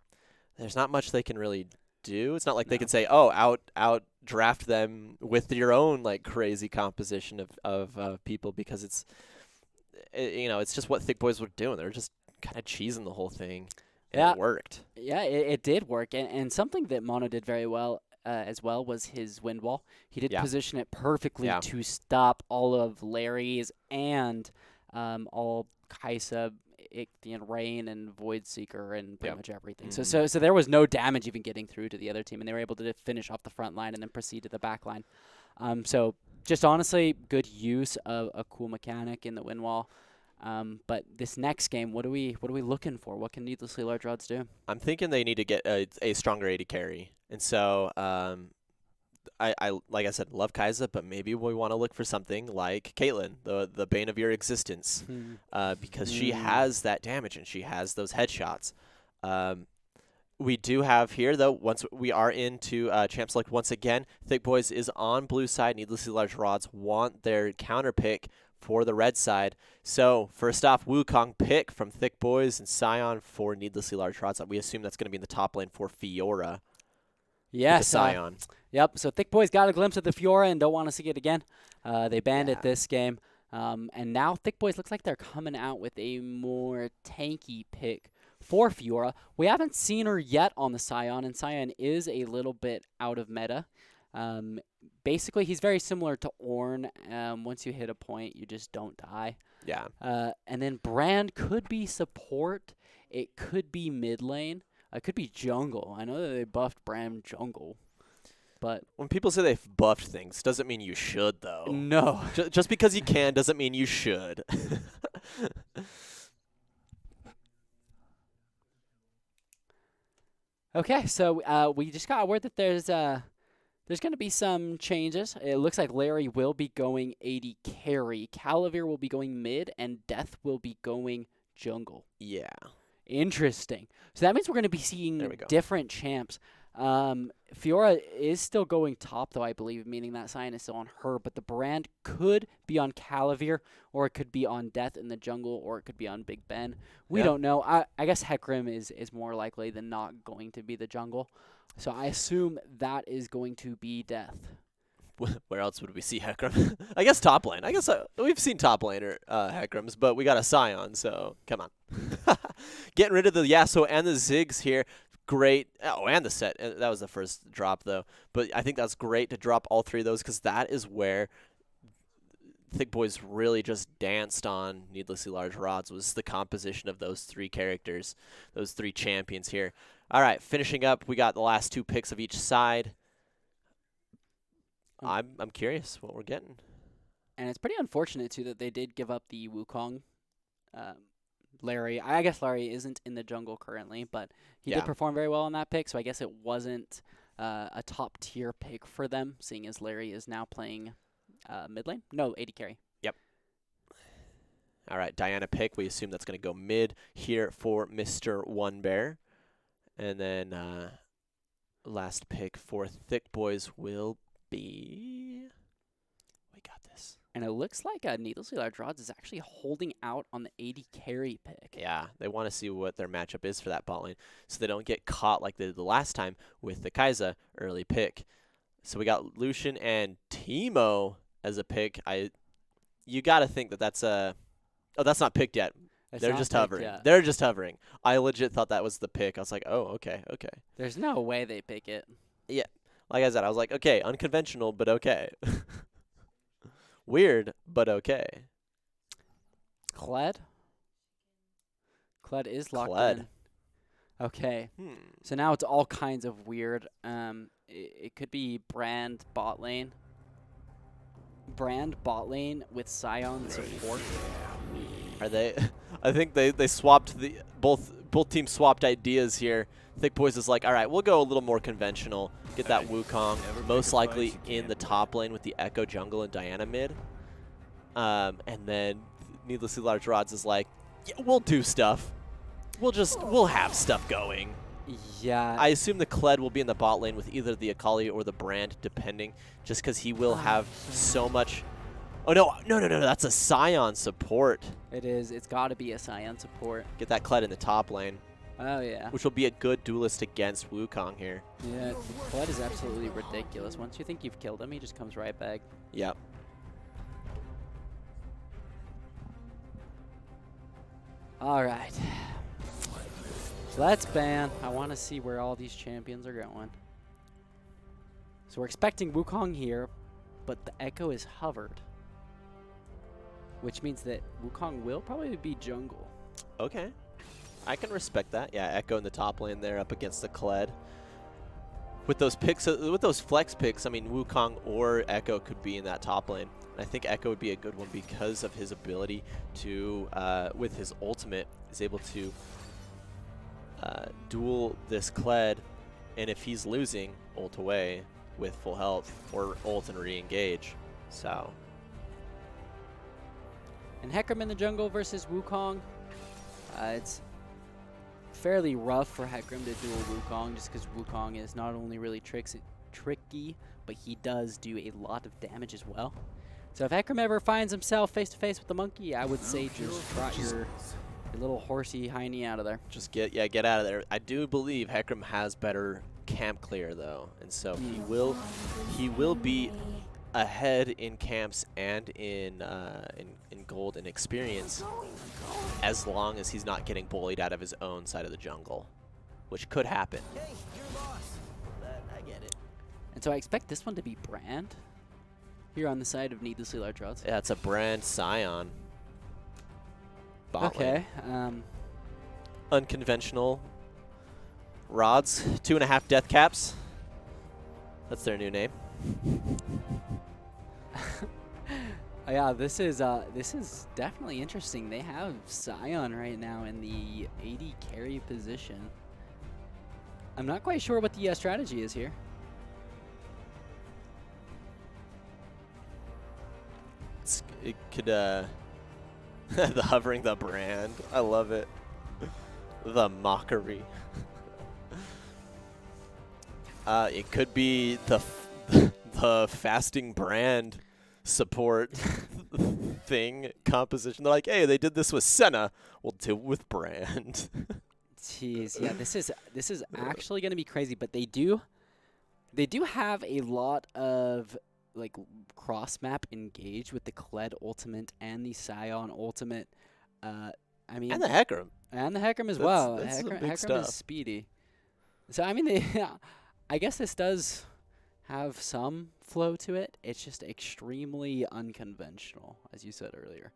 There's not much they can really do. It's not like they can say, "Oh, out draft them with your own like crazy composition of people," because it's just what Thicc Boys were doing. They're just kind of cheesing the whole thing. And it worked. Yeah, it did work. And something that Mono did very well as well was his wind wall. He did position it perfectly to stop all of Larry's and all Kai'Sa, Ichthian Rain, and Void Seeker, and pretty much everything. So there was no damage even getting through to the other team, and they were able to finish off the front line and then proceed to the back line. So just honestly, good use of a cool mechanic in the wind wall. But this next game, what are we looking for? What can Needlessly Large Rods do? I'm thinking they need to get a stronger AD carry, and so I like I said, love Kai'Sa, but maybe we want to look for something like Caitlyn, the bane of your existence, because she has that damage and she has those headshots. We do have here, though, once we are into Champ Select once again, Thicc Boys is on blue side. Needlessly Large Rods want their counter pick for the red side. So first off, Wukong pick from Thicc Boys and Sion for Needlessly Large Rods. We assume that's going to be in the top lane for Fiora. Yes. Sion. Yep. So Thicc Boys got a glimpse of the Fiora and don't want to see it again. They banned it this game. And now Thicc Boys looks like they're coming out with a more tanky pick for Fiora. We haven't seen her yet on the Sion, and Sion is a little bit out of meta. Basically, he's very similar to Ornn. Once you hit a point, you just don't die. Yeah. And then Brand could be support. It could be mid lane. It could be jungle. I know that they buffed Brand jungle. But when people say they've buffed things, doesn't mean you should, though. No. Just because you can doesn't mean you should. Okay, so we just got word that there's going to be some changes. It looks like Larry will be going AD carry, Calavir will be going mid, and Death will be going jungle. Yeah. Interesting. So that means we're going to be seeing different champs. Fiora is still going top, though, I believe, meaning that Sion is still on her, but the brand could be on Calavir, or it could be on Death in the jungle, or it could be on Big Ben. We don't know. I guess Hecarim is more likely than not going to be the jungle. So I assume that is going to be death. Where else would we see Hecarim? I guess top lane. I guess we've seen top laner Hecrims, but we got a Scion, so come on. Getting rid of the Yasuo and the Ziggs here. Great. Oh, and the set. That was the first drop, though. But I think that's great to drop all three of those because that is where Thicc Boys really just danced on needlessly large rods was the composition of those three characters, those three champions here. All right, finishing up, we got the last two picks of each side. I'm curious what we're getting. And it's pretty unfortunate, too, that they did give up the Wukong. Larry, I guess Larry isn't in the jungle currently, but he did perform very well on that pick, so I guess it wasn't a top-tier pick for them, seeing as Larry is now playing mid lane? No, AD carry. Yep. All right, Diana pick. We assume that's going to go mid here for Mr. One Bear. And then last pick for Thicc Boys will be... We got this. And it looks like Needlessly Large Rods is actually holding out on the AD carry pick. Yeah, they want to see what their matchup is for that bot lane so they don't get caught like they did the last time with the Kai'Sa early pick. So we got Lucian and Teemo as a pick. You got to think that that's a... Oh, that's not picked yet. They're just hovering. Yet. They're just hovering. I legit thought that was the pick. I was like, oh, okay. There's no way they pick it. Yeah. Like I said, I was like, okay, unconventional, but okay. Weird, but okay. Kled? Kled is locked in. Okay. So now it's all kinds of weird. It could be Brand bot lane. Brand bot lane with Scion support. Are they? I think they swapped both teams swapped ideas here. Thicc Boys is like, all right, we'll go a little more conventional. Get that Wukong, most likely in the top lane with the Echo jungle and Diana mid. And then Needlessly Large Rods is like, yeah, we'll do stuff. We'll have stuff going. Yeah. I assume the Kled will be in the bot lane with either the Akali or the Brand, depending, just because he will have so much. Oh, no, that's a Scion support. It is. It's got to be a Scion support. Get that Kled in the top lane. Oh, yeah. Which will be a good duelist against Wukong here. Yeah, Kled is absolutely ridiculous. Once you think you've killed him, he just comes right back. Yep. All right. Let's ban. I want to see where all these champions are going. So we're expecting Wukong here, but the Echo is hovered. Which means that Wukong will probably be jungle. Okay. I can respect that. Yeah, Echo in the top lane there up against the Kled. With those picks, with those flex picks, I mean, Wukong or Echo could be in that top lane. And I think Echo would be a good one because of his ability to, with his ultimate, is able to duel this Kled. And if he's losing, ult away with full health or ult and re-engage. So. And Hecarim in the jungle versus Wukong. It's fairly rough for Hecarim to duel Wukong just because Wukong is not only really tricky, but he does do a lot of damage as well. So if Hecarim ever finds himself face-to-face with the monkey, I would say just trot your little horsey hiney out of there. Just get out of there. I do believe Hecarim has better camp clear though, and so he will be ahead in camps and in gold and experience as long as he's not getting bullied out of his own side of the jungle, which could happen. Hey, you're lost. But I get it. And so I expect this one to be Brand here on the side of Needlessly Large Rods. Yeah, it's a Brand Scion. Bot Okay. lane. Unconventional rods, 2.5 death caps. That's their new name. Yeah, this is definitely interesting. They have Scion right now in the AD carry position. I'm not quite sure what the strategy is here. It could the hovering the Brand. I love it. The mockery. It could be the fasting Brand support thing composition. They're like, hey, they did this with Senna. We'll do it with Brand. Jeez, yeah, this is actually going to be crazy, but they do They do have a lot of like cross map engage with the Kled ultimate and the Scion ultimate. I mean, And the Hecarim. and the Hecarim as That's well. some big Hecarim stuff. is speedy. So I mean, they, I guess this does have some flow to it. It's just extremely unconventional, as you said earlier.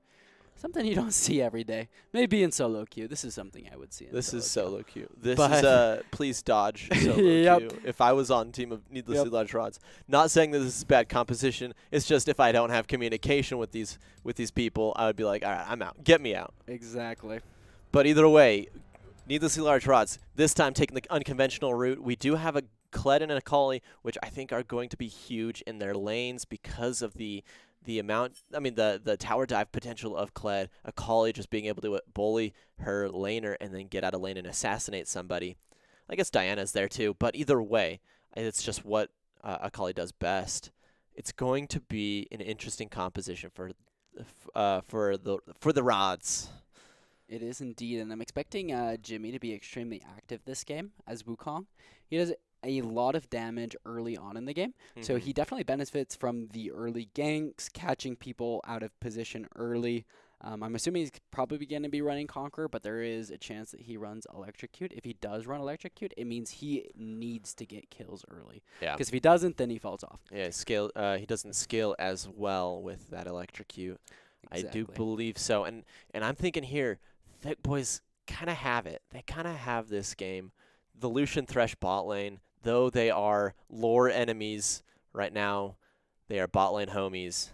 Something you don't see every day. Maybe in solo queue. This is something I would see in This solo is queue. solo queue. This But- is please dodge solo Yep. queue. If I was on team of needlessly Yep. large rods, not saying that this is bad composition. It's just if I don't have communication with these people, I would be like, all right, I'm out. Get me out. Exactly. But either way, needlessly large rods. This time taking the unconventional route. We do have a Kled and an Akali, which I think are going to be huge in their lanes because of the amount. I mean, the tower dive potential of Kled. Akali just being able to bully her laner and then get out of lane and assassinate somebody. I guess Diana's there too, but either way, it's just what Akali does best. It's going to be an interesting composition for the rods. It is indeed, and I'm expecting Jimmy to be extremely active this game as Wukong. He does a lot of damage early on in the game, so he definitely benefits from the early ganks, catching people out of position early. I'm assuming he's probably going to be running Conqueror, but there is a chance that he runs Electrocute. If he does run Electrocute, it means he needs to get kills early. Yeah. Because if he doesn't, then he falls off. Yeah, he doesn't scale as well with that Electrocute. I do believe so. And I'm thinking here, Thicc boys kind of have it. They kind of have this game. The Lucian Thresh bot lane, though they are lore enemies right now, they are bot lane homies.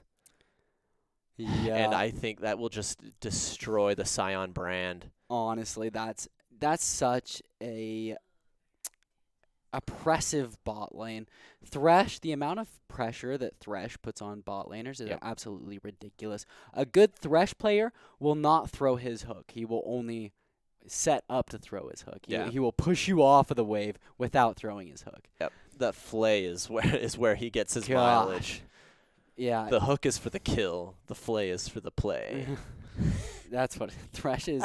Yeah. And I think that will just destroy the Scion brand. Honestly, that's such a oppressive bot lane. Thresh, the amount of pressure that Thresh puts on bot laners is absolutely ridiculous. A good Thresh player will not throw his hook. He will only set up to throw his hook. He will push you off of the wave without throwing his hook. Yep. That flay is where he gets his Gosh. mileage. Yeah. The hook is for the kill. The flay is for the play. That's what Thresh is.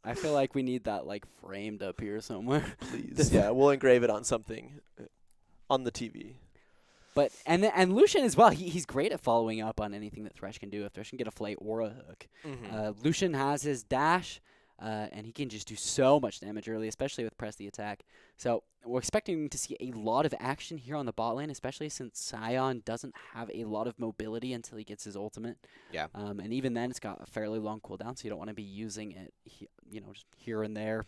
I feel like we need that like framed up here somewhere. Please. Yeah, we'll engrave it on something on the TV. But and Lucian as well. He's great at following up on anything that Thresh can do. If Thresh can get a flay or a hook, Lucian has his dash, and he can just do so much damage early, especially with press the attack. So we're expecting to see a lot of action here on the bot lane, especially since Scion doesn't have a lot of mobility until he gets his ultimate. Yeah. And even then, it's got a fairly long cooldown, so you don't want to be using it, just here and there,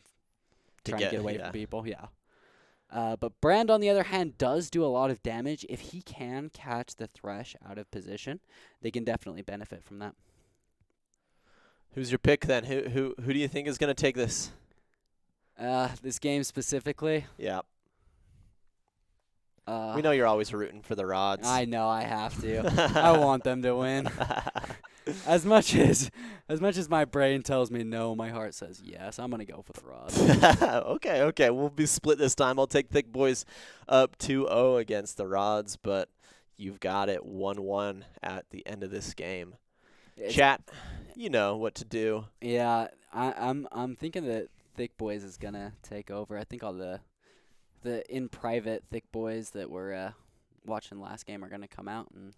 trying to get away from people. Yeah. But Brand, on the other hand, does do a lot of damage. If he can catch the Thresh out of position, they can definitely benefit from that. Who's your pick then? Who do you think is going to take this? This game specifically. Yeah. We know you're always rooting for the rods. I know I have to. I want them to win. As much as my brain tells me no, my heart says yes. I'm gonna go for the rods. Okay. We'll be split this time. I'll take Thicc boys up 2-0 against the rods, but you've got it 1-1 at the end of this game. Chat, you know what to do. Yeah, I'm thinking that Thicc boys is gonna take over. I think all the in private Thicc boys that were watching last game are gonna come out and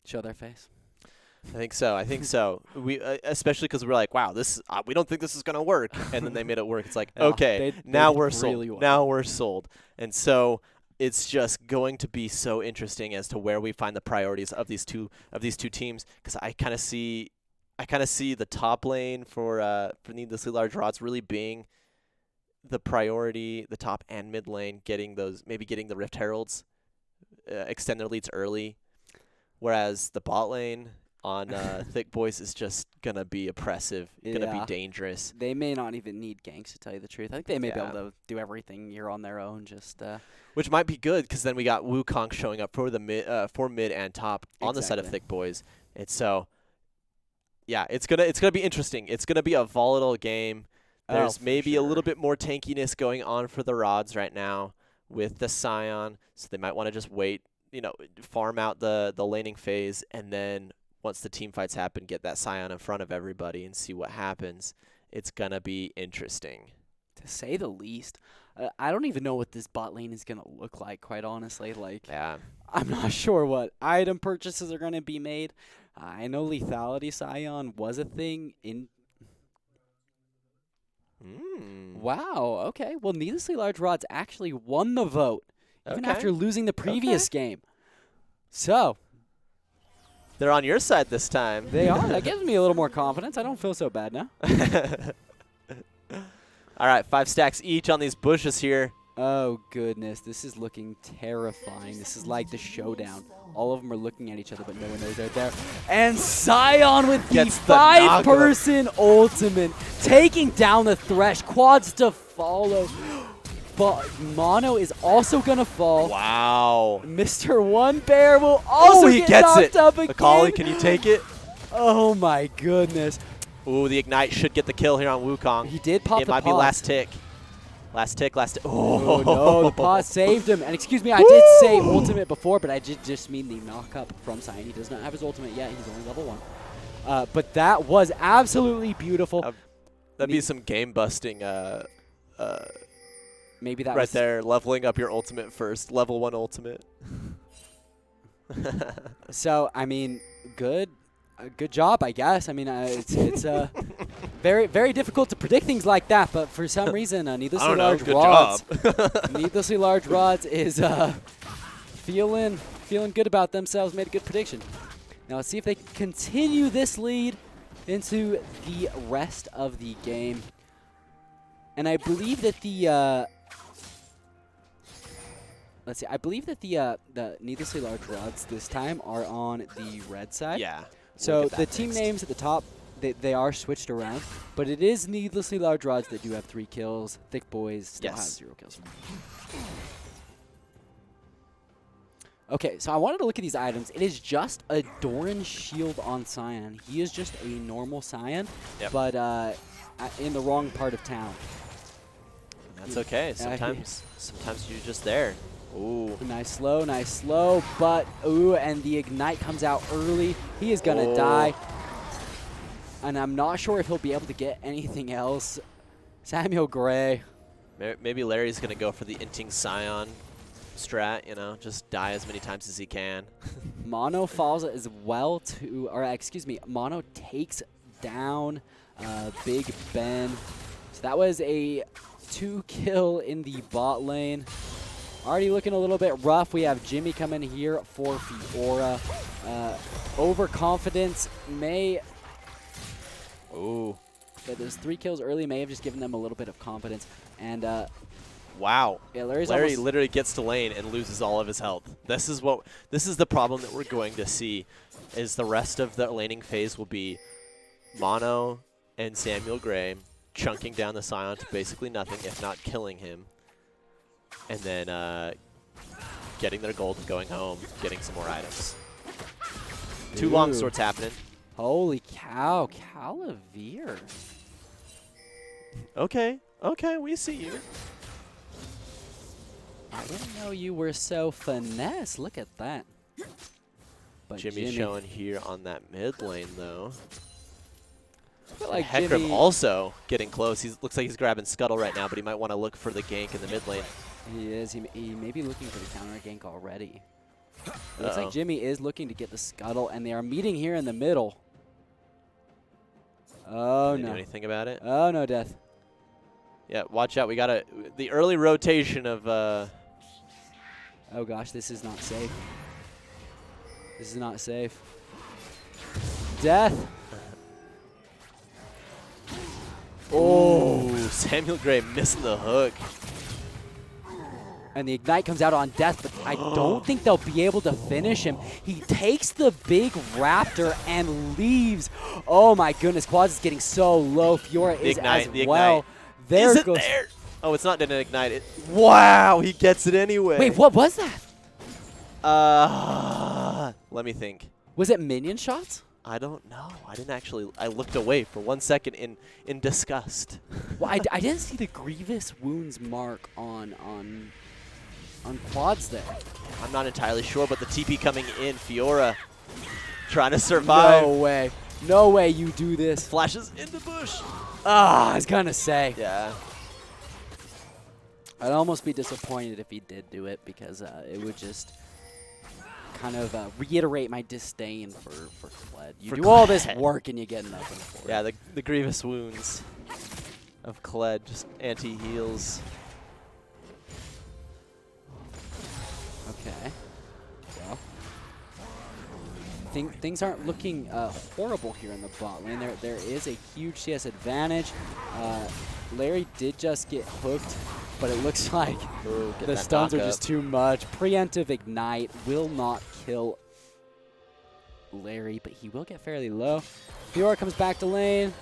show their face. I think so. We especially because we're like, wow, this we don't think this is gonna work, and then they made it work. It's like, okay, now we're sold. Now we're sold, and so it's just going to be so interesting as to where we find the priorities of these two teams. Because I kind of see the top lane for needlessly large rods really being the priority, the top and mid lane getting the Rift Heralds, extend their leads early, whereas the bot lane on Thicc boys is just gonna be oppressive, gonna be dangerous. They may not even need ganks, to tell you the truth. I think they may be able to do everything here on their own. Which might be good because then we got Wukong showing up for the mid and top on the side of Thicc boys. It's gonna be interesting. It's gonna be a volatile game. There's maybe a little bit more tankiness going on for the rods right now with the Scion, so they might want to just wait, farm out the laning phase, and then once the team fights happen, get that Scion in front of everybody and see what happens. It's gonna be interesting. to say the least. I don't even know what this bot lane is going to look like, quite honestly. Like, Yeah. I'm not sure what item purchases are going to be made. I know lethality Scion was a thing in... Wow, okay. Well, needlessly large rods actually won the vote, even Okay. after losing the previous game. So, They're on your side this time. they are. That gives me a little more confidence. I don't feel so bad now. All right, 5 stacks each on these bushes here. Oh, goodness. This is looking terrifying. This is like the showdown. All of them are looking at each other, but no one knows they're there. And Scion with the Gets the 5-person ultimate, taking down the Thresh. Quads to follow. But Mono is also going to fall. Wow. Mr. One Bear will also he get gets knocked it. up again. Akali, can you take it? Oh, my goodness. Ooh, the Ignite should get the kill here on Wukong. He did pop It the might be pause. last tick. Last tick, last tick. Oh, no, the pause saved him. And excuse me, I did say ultimate before, but I did just mean the knock-up from Scion. He does not have his ultimate yet. He's only level 1. But that was absolutely beautiful. That'd be some game-busting Maybe that right was there, leveling up your ultimate first. Level 1 ultimate. So, I mean, good job, I guess. I mean, it's very, very difficult to predict things like that, but for some reason, needlessly large good rods. job. Needlessly large rods is feeling good about themselves. Made a good prediction. Now let's see if they can continue this lead into the rest of the game. And I believe that the let's see. I believe that the needlessly large rods this time are on the red side. Yeah. So Look at the that team next. names at the top, they are switched around, but it is needlessly large rods that do have 3 kills. Thicc Bois still have 0 kills. Okay, so I wanted to look at these items. It is just a Doran shield on Scion. He is just a normal Scion, Yep. but in the wrong part of town. That's okay. Sometimes you're just there. Ooh. Nice slow, but ooh, and the Ignite comes out early. He is gonna die. And I'm not sure if he'll be able to get anything else. Samuel Gray. Maybe Larry's going to go for the Inting Scion strat, you know, just die as many times as he can. Mono falls as well to, or excuse me, Mono takes down Big Ben. So that was a 2 kill in the bot lane. Already looking a little bit rough. We have Jimmy coming here for Fiora. Overconfidence may... Ooh. But those 3 kills early may have just given them a little bit of confidence. And Wow. yeah, Larry literally gets to lane and loses all of his health. This is the problem that we're going to see, is the rest of the laning phase will be Mono and Samuel Gray chunking down the Scion to basically nothing, if not killing him. And then getting their gold and going home, getting some more items. 2 long swords happening. Holy cow, Calavir. Okay, we see you. I didn't know you were so finesse. Look at that. But Jimmy's showing here on that mid lane, though. I feel like Hecarim Jimmy, also getting close. Looks like he's grabbing Scuttle right now, but he might want to look for the gank in the mid lane. he is. He may be looking for the counter gank already. Looks like Jimmy is looking to get the Scuttle, and they are meeting here in the middle. Oh, Can they no. do anything about it? Oh, no, Death. Yeah, watch out. We got the early rotation of... Oh, gosh, this is not safe. This is not safe. Death. Oh, Samuel Gray missing the hook. And the Ignite comes out on Death, but I don't think they'll be able to finish him. He takes the big Raptor and leaves. Oh my goodness, Quads is getting so low. Fiora is as well. There is it goes. there? Oh, it's not an Ignite. Wow, he gets it anyway. Wait, what was that? Let me think. Was it minion shots? I don't know. I didn't actually. I looked away for 1 second in disgust. Well, I didn't see the grievous wounds mark on Quads there. I'm not entirely sure, but the TP coming in, Fiora trying to survive. No way. No way you do this. Flashes in the bush. Ah, I was gonna say. Yeah. I'd almost be disappointed if he did do it because it would just kind of reiterate my disdain for Kled. You do all this work and you get nothing for it. Yeah, the grievous wounds of Kled, just anti-heals. Okay. Well, things aren't looking horrible here in the bot lane. There is a huge CS advantage. Larry did just get hooked, but it looks like the stuns are just too much. Preemptive Ignite will not kill Larry, but he will get fairly low. Fiora comes back to lane.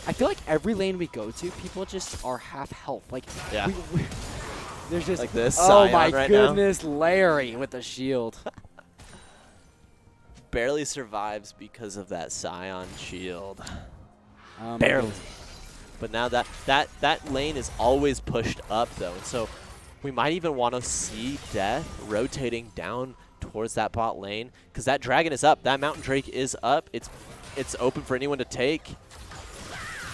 I feel like every lane we go to, people just are half health. Like, yeah. There's just, like this. Oh Scion my right goodness, Larry with the shield. Barely survives because of that Scion shield. Barely. But now that lane is always pushed up though, so we might even want to see Death rotating down towards that bot lane because that dragon is up. That Mountain Drake is up. It's open for anyone to take.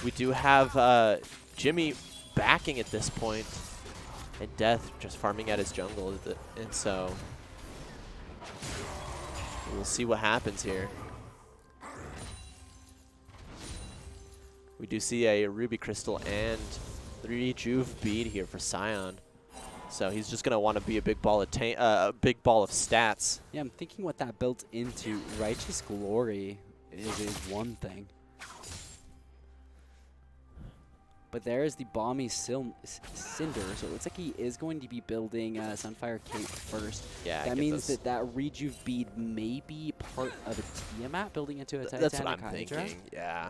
We do have Jimmy backing at this point, and Death just farming at his jungle, and so we'll see what happens here. We do see a Ruby Crystal and 3 Juve bead here for Scion. So he's just gonna want to be a big ball of stats. Yeah, I'm thinking what that built into Righteous Glory is one thing. But there is the Balmy Cinder, so it looks like he is going to be building Sunfire Cape first. Yeah, that means that Rejuve bead may be part of a Tiamat building into a Titanic That's what I'm Hydra. thinking. Yeah,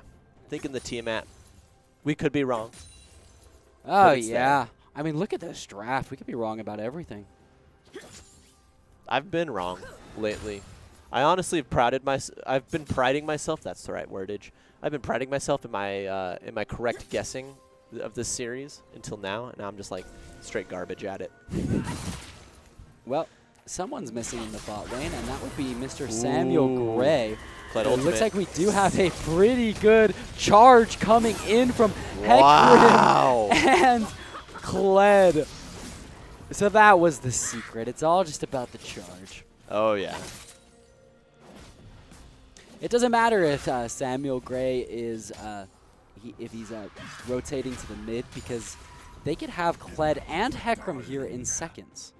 thinking the Tiamat. We could be wrong. Oh yeah, I mean look at this draft. We could be wrong about everything. I've been wrong lately. I honestly have I've been priding myself. That's the right wordage. I've been priding myself in my correct guessing of this series until now, and now I'm just like straight garbage at it. Well, someone's missing in the bot lane, and that would be Mr. Samuel Gray. It looks like we do have a pretty good charge coming in from Hecarim and Kled. So that was the secret. It's all just about the charge. Oh, yeah. It doesn't matter if Samuel Gray is if he's rotating to the mid, because they could have Kled and Hecarim here in seconds.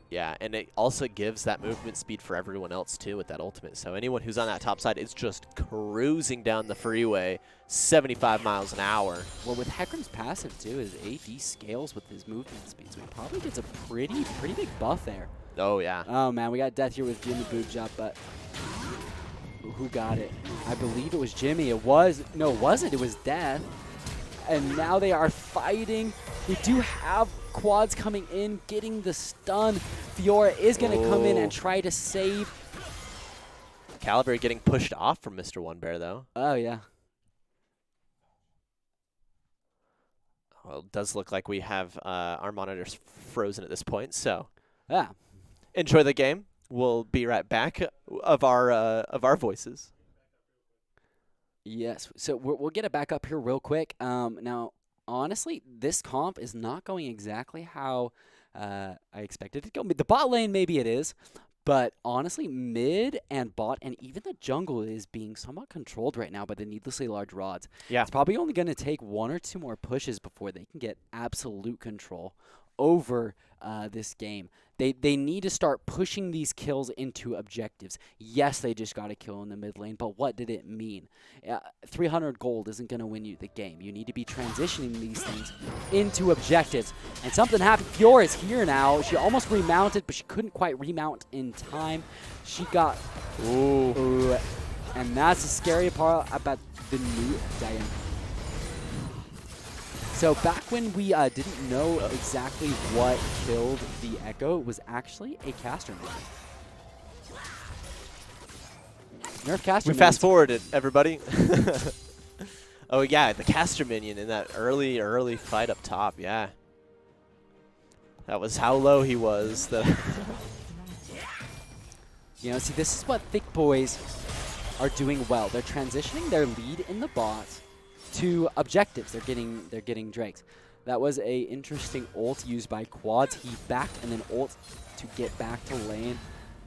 Yeah, and it also gives that movement speed for everyone else, too, with that ultimate. So anyone who's on that top side is just cruising down the freeway 75 miles an hour. Well, with Hecarim's passive, too, his AD scales with his movement speed, so he probably gets a pretty big buff there. Oh, yeah. Oh, man, we got Death here with Jimmy Boob Job, but who got it? I believe it was Jimmy. No, it wasn't. It was Death. And now they are fighting. We do have quads coming in, getting the stun. Fiora is going to come in and try to save. Calibre getting pushed off from Mr. One Bear, though. Oh, yeah. Well, it does look like we have our monitors frozen at this point, so yeah. Enjoy the game. We'll be right back of our voices. Yes, so we'll get it back up here real quick. Now, honestly, this comp is not going exactly how I expected it to go. The bot lane, maybe it is, but honestly, mid and bot and even the jungle is being somewhat controlled right now by the needlessly large rods. Yeah. It's probably only going to take 1 or 2 more pushes before they can get absolute control over this game. They need to start pushing these kills into objectives. Yes, they just got a kill in the mid lane, but what did it mean? 300 gold isn't going to win you the game. You need to be transitioning these things into objectives. And something happened. Fiora is here now. She almost remounted, but she couldn't quite remount in time. She got... Ooh. And that's the scary part about the new Diane. So back when we didn't know exactly what killed the Echo, it was actually a caster minion. Nerf caster We fast forwarded, everybody. Oh yeah, the caster minion in that early fight up top, yeah. That was how low he was. You know, see, this is what Thicc boys are doing well. They're transitioning their lead in the bot to objectives. They're getting drakes. That was a interesting ult used by Quads. He backed and then ult to get back to lane.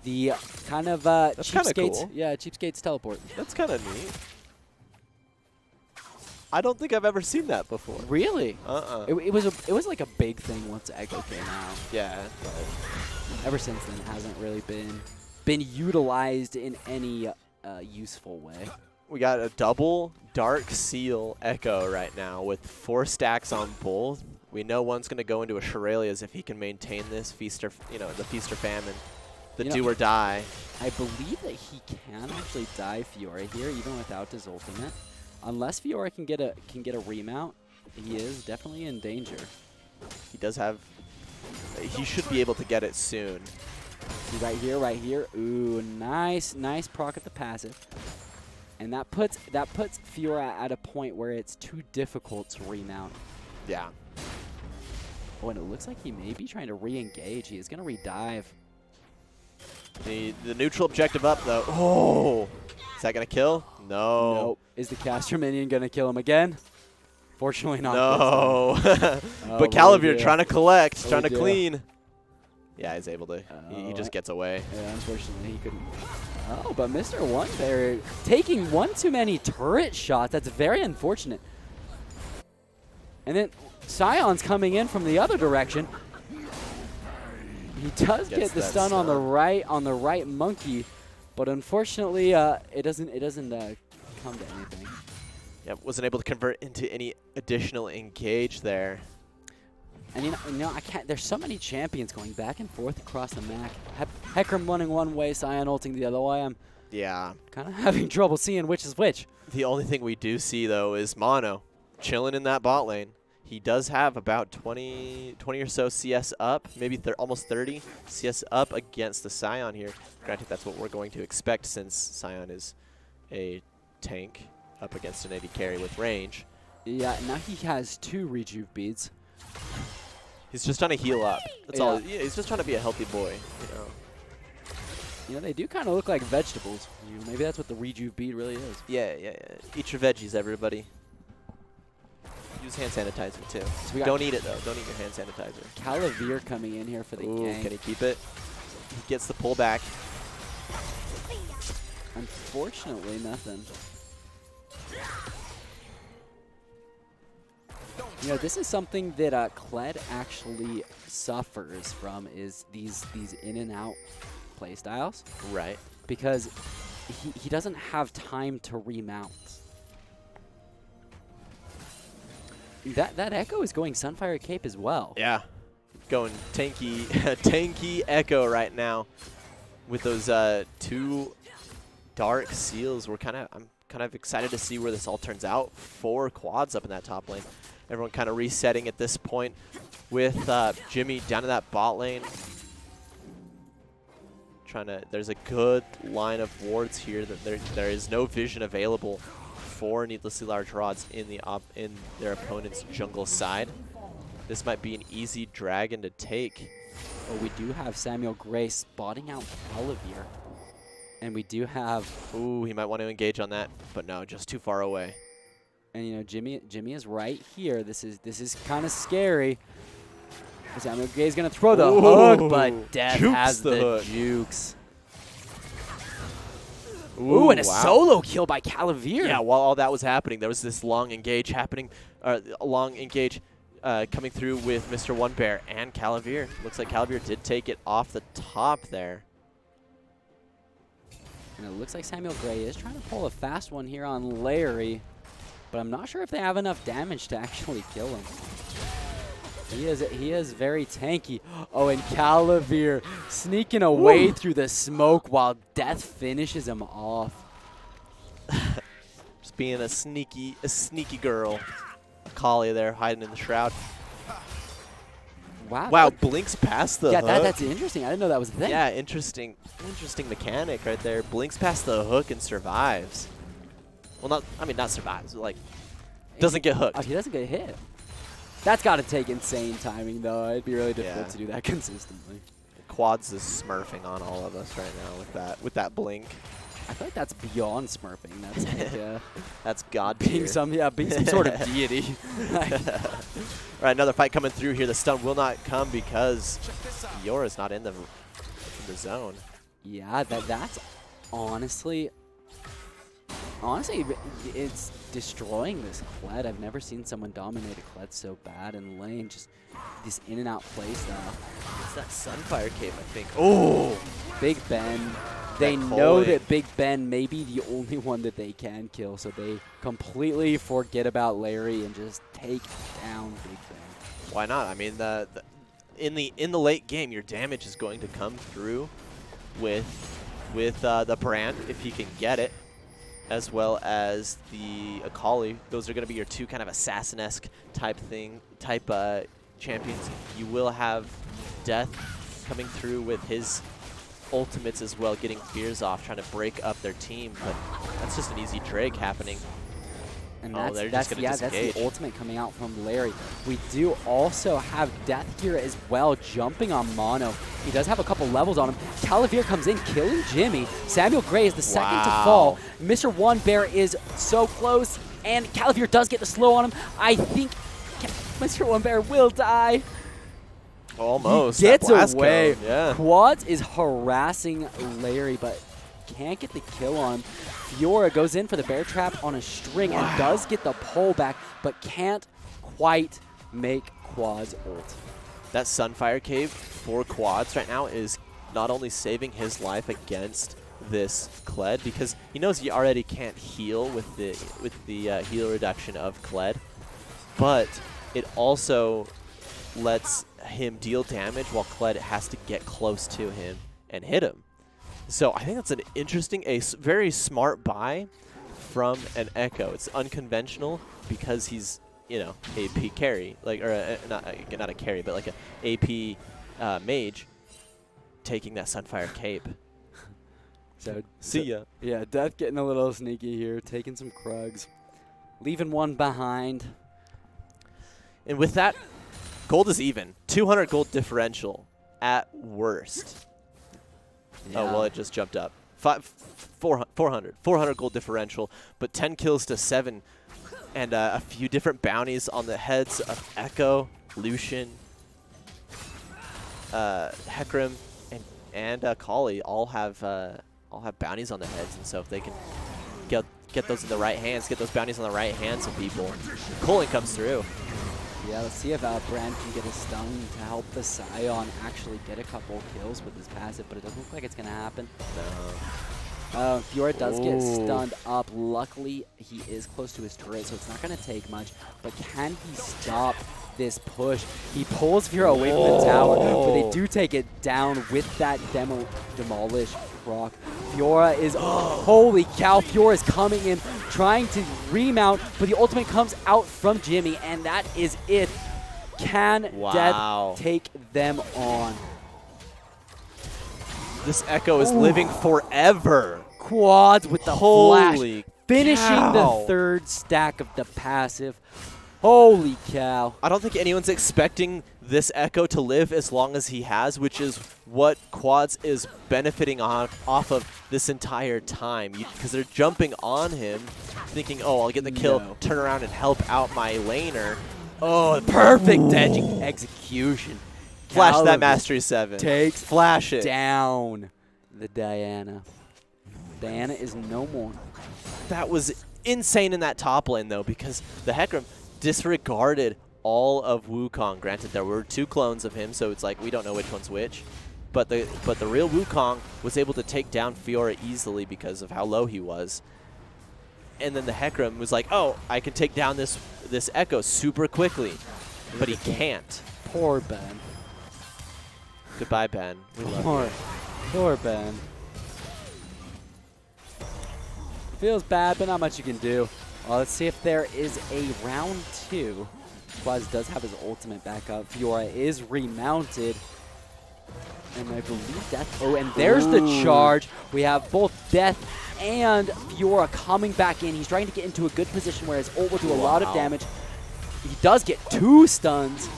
The kind of That's kinda cheapskates, cool. yeah, cheapskates teleport. That's kind of neat. I don't think I've ever seen that before. Really? It was like a big thing once Echo came out. Yeah. But Ever since then, it hasn't really been utilized in any useful way. we got a double Dark Seal Echo right now with 4 stacks on both. We know one's going to go into a Shirelia's if he can maintain this feast or, the feast or famine, the do or die. I believe that he can actually die Fiora here, even without his ultimate. Unless Fiora can get a remount, he is definitely in danger. He does have. He should be able to get it soon. See right here. Ooh, nice proc at the passive. And that puts Fiora at a point where it's too difficult to remount. Yeah. Oh, and it looks like he may be trying to re-engage. He is going to re-dive. The neutral objective up though. Oh, is that gonna kill? No. Nope. Is the caster minion going to kill him again? Fortunately not. No. Oh, But Calavir dear. trying to collect, Oh, trying to dear. clean. Yeah, he's able to. He Oh, just gets away. Yeah, unfortunately he couldn't. Oh, but Mr. One there taking one too many turret shots. That's very unfortunate. And then Scion's coming in from the other direction. He does Gets get the that stun on stun. the right monkey, but unfortunately it doesn't come to anything. Yeah, wasn't able to convert into any additional engage there. And you know, I can't. There's so many champions going back and forth across the map. Hecarim running one way, Scion ulting the other way. I'm Yeah. kind of having trouble seeing which is which. The only thing we do see though is Mono chilling in that bot lane. He does have about 20 or so CS up, maybe almost 30 CS up against the Scion here. Granted, that's what we're going to expect since Scion is a tank up against an AD carry with range. Yeah, now he has 2 rejuve beads. He's just trying to heal up. That's Yeah. all. Yeah, he's just trying to be a healthy boy, You know, they do kind of look like vegetables. Maybe that's what the rejuve bead really is. Yeah. Eat your veggies, everybody. Use hand sanitizer too. So we got Don't eat it though. Don't eat your hand sanitizer. Calavir coming in here for the Ooh, gank. can he keep it? He gets the pullback. Unfortunately, nothing. You know, this is something that Kled actually suffers from, is these in and out play styles, Right. because he doesn't have time to remount. That Echo is going Sunfire Cape as well. Yeah. Going tanky, tanky Echo right now with those 2 Dark Seals. I'm kind of excited to see where this all turns out. 4 quads up in that top lane. Everyone kind of resetting at this point with Jimmy down in that bot lane. There's a good line of wards here. That there is no vision available for needlessly large rods in their opponent's jungle side. This might be an easy dragon to take. Oh, we do have Samuel Gray spotting out Calavir. And we do have, Ooh, he might want to engage on that, but no, just too far away. and you know, Jimmy is right here. This is kind of scary. Samuel Gray is gonna throw the hook, but Death Jukes has the the hook. jukes. Ooh, and a wow. solo kill by Calavir. Yeah, while all that was happening, there was this long engage happening, coming through with Mr. One Bear and Calavir. Looks like Calavir did take it off the top there. And it looks like Samuel Gray is trying to pull a fast one here on Larry, but I'm not sure if they have enough damage to actually kill him. He is very tanky. Oh, and Calavir sneaking away through the smoke while Death finishes him off. Just being a sneaky girl. Kali there hiding in the shroud. Wow. Wow, blinks past the Yeah, hook. that's interesting. I didn't know that was a thing. Yeah, interesting mechanic right there. Blinks past the hook and survives. Well, not survives, but like doesn't get hooked. Oh, he doesn't get hit. That's got to take insane timing, though. It'd be really difficult Yeah. to do that consistently. Quads is smurfing on all of us right now with that blink. I feel like that's beyond smurfing. That's like, That's God being tier. some sort of deity. Like, All right, another fight coming through here. The stun will not come because Fiora's not in the zone. yeah, that's honestly, it's destroying this Kled. I've never seen someone dominate a Kled so bad in lane. Just this in and out play style. It's that Sunfire Cape, I think. Oh, Big Ben. They know Coley. that Big Ben may be the only one that they can kill, so they completely forget about Larry and just take down Big Ben. why not? I mean, in the late game, your damage is going to come through with the brand if he can get it, as well as the Akali. Those are going to be your two kind of assassin-esque type champions. You will have Death coming through with his ultimates as well, getting fears off, trying to break up their team, but that's just an easy drag happening. And Oh, they're just gonna that's disengage. the ultimate coming out from Larry. We do also have Death here as well, jumping on Mono. He does have a couple levels on him. Calavir comes in, killing Jimmy. Samuel Gray is the second to fall. Mr. One Bear is so close, and Calavir does get the slow on him. I think Mr. One Bear will die. Almost. He gets that blast away. cone, yeah. Quads is harassing Larry, but can't get the kill on him. Fiora goes in for the bear trap on a string and does get the pull back, but can't quite make Quads ult. That Sunfire Cave for Quads right now is not only saving his life against this Kled, because he knows he already can't heal with the heal reduction of Kled, but it also lets him deal damage while Kled has to get close to him and hit him. So I think that's an interesting, very smart buy from an Echo. It's unconventional because he's, you know, AP carry, like, or not a carry, but like a AP mage taking that Sunfire Cape. So See ya. Yeah, Death getting a little sneaky here, taking some Krugs, leaving one behind. And with that, gold is even. 200 gold differential at worst. Oh, well, it just jumped up. 400 gold differential, but 10 kills to 7, and a few different bounties on the heads of Echo, Lucian, Hecarim, and Kali all have bounties on their heads, and so if they can get those in the right hands, get those bounties on the right hands of people, Colin comes through. Yeah, let's see if Brand can get a stun to help the Scion actually get a couple kills with his passive, but it doesn't look like it's going to happen. No. Fiora does get stunned up. Luckily, he is close to his turret, so it's not going to take much. But can he stop this push? He pulls Fiora away from the tower, but they do take it down with that demolish proc. Fiora is, holy cow, Fiora is coming in, trying to remount, but the ultimate comes out from Jimmy, and that is it. Can Death take them on? This Echo is living forever. Quads with the Holy flash, finishing the third stack of the passive. Holy cow. I don't think anyone's expecting this Echo to live as long as he has, which is what Quads is benefiting off of this entire time. Because they're jumping on him, thinking, oh, I'll get the kill, turn around and help out my laner. Oh, perfect execution. Flash that Mastery 7. Flash it. Down the Diana. Diana is no more. That was insane in that top lane, though, because the Hecarim disregarded all of Wukong. Granted, there were 2 clones of him, so it's like we don't know which one's which. But the real Wukong was able to take down Fiora easily because of how low he was. And then the Hecarim was like, oh, I can take down this Echo super quickly. But he can't. Poor Ben. Goodbye, Ben. We love you. Poor Ben. Feels bad, but not much you can do. Well, let's see if there is a round 2. Quaz does have his ultimate back up. Fiora is remounted. And I believe Death. Oh, and there's the charge. We have both Death and Fiora coming back in. He's trying to get into a good position where his ult will do a lot of damage. He does get 2 stuns.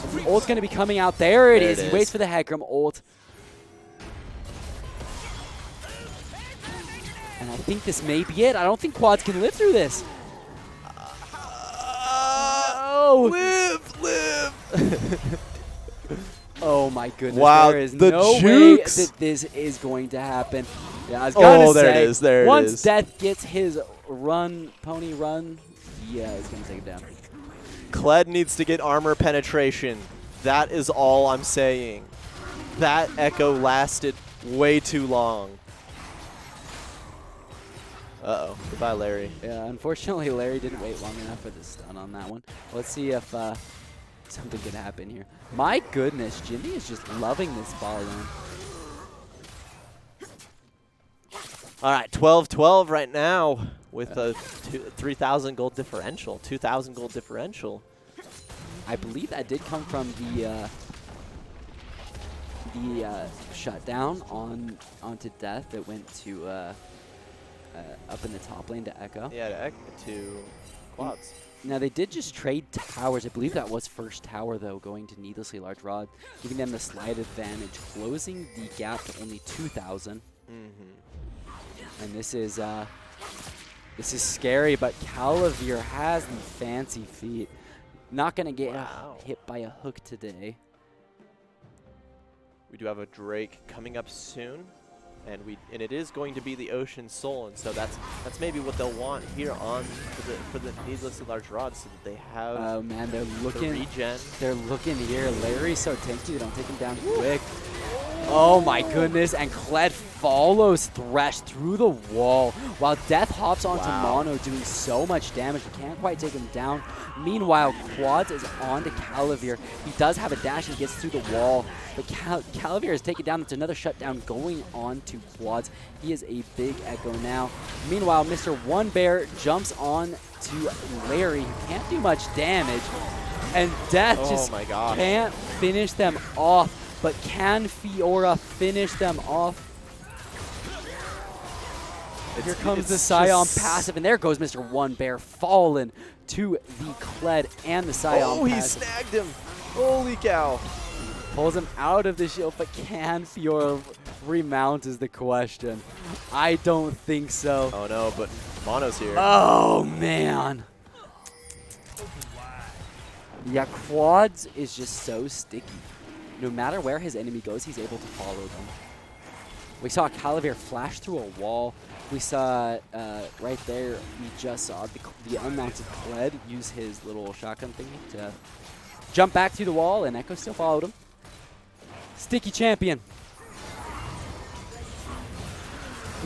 So the ult's going to be coming out. There it is. He waits for the Hecarim ult. And I think this may be it. I don't think quads can live through this. No! Live! Oh my goodness. Wow, There is the no jukes. way that this is going to happen. Yeah, I was gonna there say, it is. There it once is. Death gets his pony run, yeah, it's gonna take him down. Kled needs to get armor penetration. That is all I'm saying. That echo lasted way too long. Uh-oh. Goodbye, Larry. Yeah, unfortunately, Larry didn't wait long enough for the stun on that one. Let's see if something could happen here. My goodness, Jimmy is just loving this ball in. All right, 12-12 right now with a 3,000 gold differential, 2,000 gold differential. I believe that did come from the shutdown onto Death that went to up in the top lane to Echo. Yeah, to quads. Now they did just trade towers. I believe that was first tower though, going to needlessly large rod, giving them the slight advantage, closing the gap to only 2,000. And this is scary, but Calavir has the fancy feet. Not gonna get hit by a hook today. We do have a Drake coming up soon, and it is going to be the Ocean Soul, and so that's maybe what they'll want here on for the needlessly large rod, so that they have. Oh man, they're the looking. regen. They're looking here. Larry's so tanky. They don't take him down quick. Oh my goodness, and Kled follows Thresh through the wall while Death hops onto Mono doing so much damage. He can't quite take him down. Meanwhile, Quads is on to Calavir. He does have a dash and gets through the wall, but Calavir is taken down. It's another shutdown going on to Quads. He is a big echo now. Meanwhile, Mr. One Bear jumps on to Larry, who can't do much damage, and Death just can't finish them off. But can Fiora finish them off? Here comes the Scion passive, and there goes Mr. One Bear fallen to the Kled and the Scion passive. Oh, he snagged him. Holy cow. Pulls him out of the shield, but can Fiora remount is the question. I don't think so. Oh no, but Mono's here. Oh man. Yeah, Quads is just so sticky. No matter where his enemy goes, he's able to follow them. We saw Calavir flash through a wall. We saw right there, we just saw the unmounted Kled use his little shotgun thingy to jump back through the wall, and Echo still followed him. Sticky champion.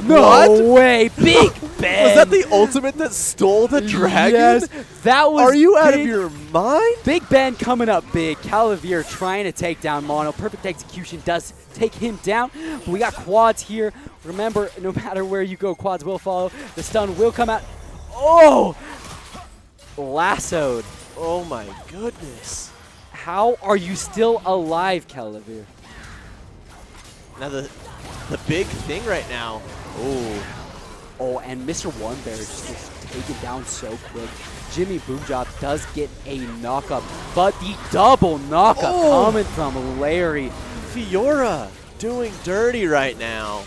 No way, Big Ben! Was that the ultimate that stole the dragon? Yes, that was. Are you out of your mind? Big Ben coming up big. Calavir trying to take down Mono. Perfect execution does take him down. But we got Quads here. Remember, no matter where you go, Quads will follow. The stun will come out. Oh! Lassoed. Oh my goodness. How are you still alive, Calavir? Now the big thing right now. Oh, and Mr. One Bear just gets taken down so quick. Jimmy Boomjob does get a knockup, but the double knockup coming from Larry. Fiora doing dirty right now.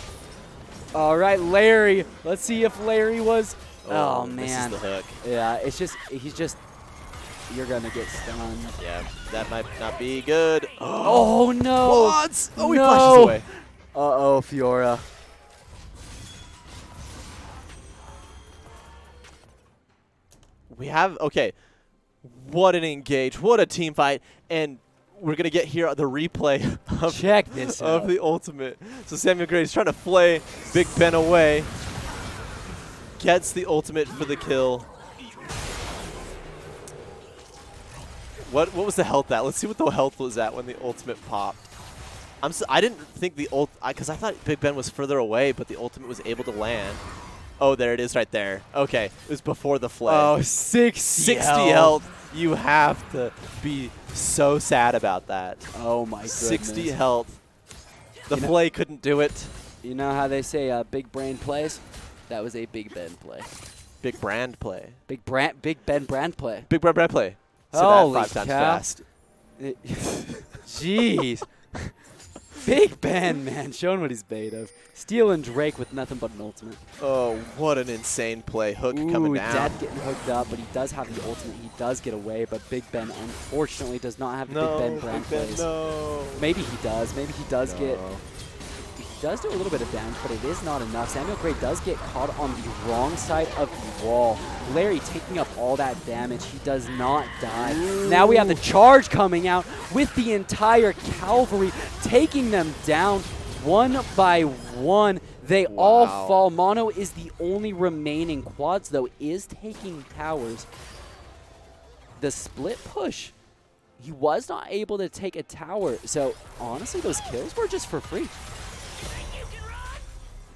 All right, Larry. Let's see if Larry was. Oh man. This is the hook. Yeah, it's just, he's just, you're going to get stunned. Yeah, that might not be good. Oh no. Quads! Oh, he flashes away. Uh-oh, Fiora. We have, okay, what an engage, what a team fight, and we're going to get here the replay of, Check this of the ultimate. So Samuel Gray's trying to flay Big Ben away, gets the ultimate for the kill. What was the health at? Let's see what the health was at when the ultimate popped. I didn't think the because I thought Big Ben was further away, but the ultimate was able to land. Oh, there it is right there. Okay, it was before the flay. Oh, 60 health. You have to be so sad about that. Oh my goodness. 60 health. The flay couldn't do it. You know how they say big brain plays? That was a Big Ben play. Big brand play. Big Ben brand play. Big brand play. Say Holy that 5 times cow. fast. Jeez. Big Ben, man, showing what he's made of. Stealing Drake with nothing but an ultimate. Oh, what an insane play. Hook coming Ooh, down. Death getting hooked up, but he does have the ultimate. He does get away, but Big Ben unfortunately does not have the No, Big Ben brand Big Ben, plays. no. Maybe he does. Maybe he does get... No. He does do a little bit of damage, but it is not enough. Samuel Gray does get caught on the wrong side of the wall. Larry taking up all that damage. He does not die. Now we have the charge coming out with the entire cavalry taking them down one by one. They all Wow. fall. Mono is the only remaining. Quads, though, is taking towers. The split push. He was not able to take a tower. So, honestly, those kills were just for free.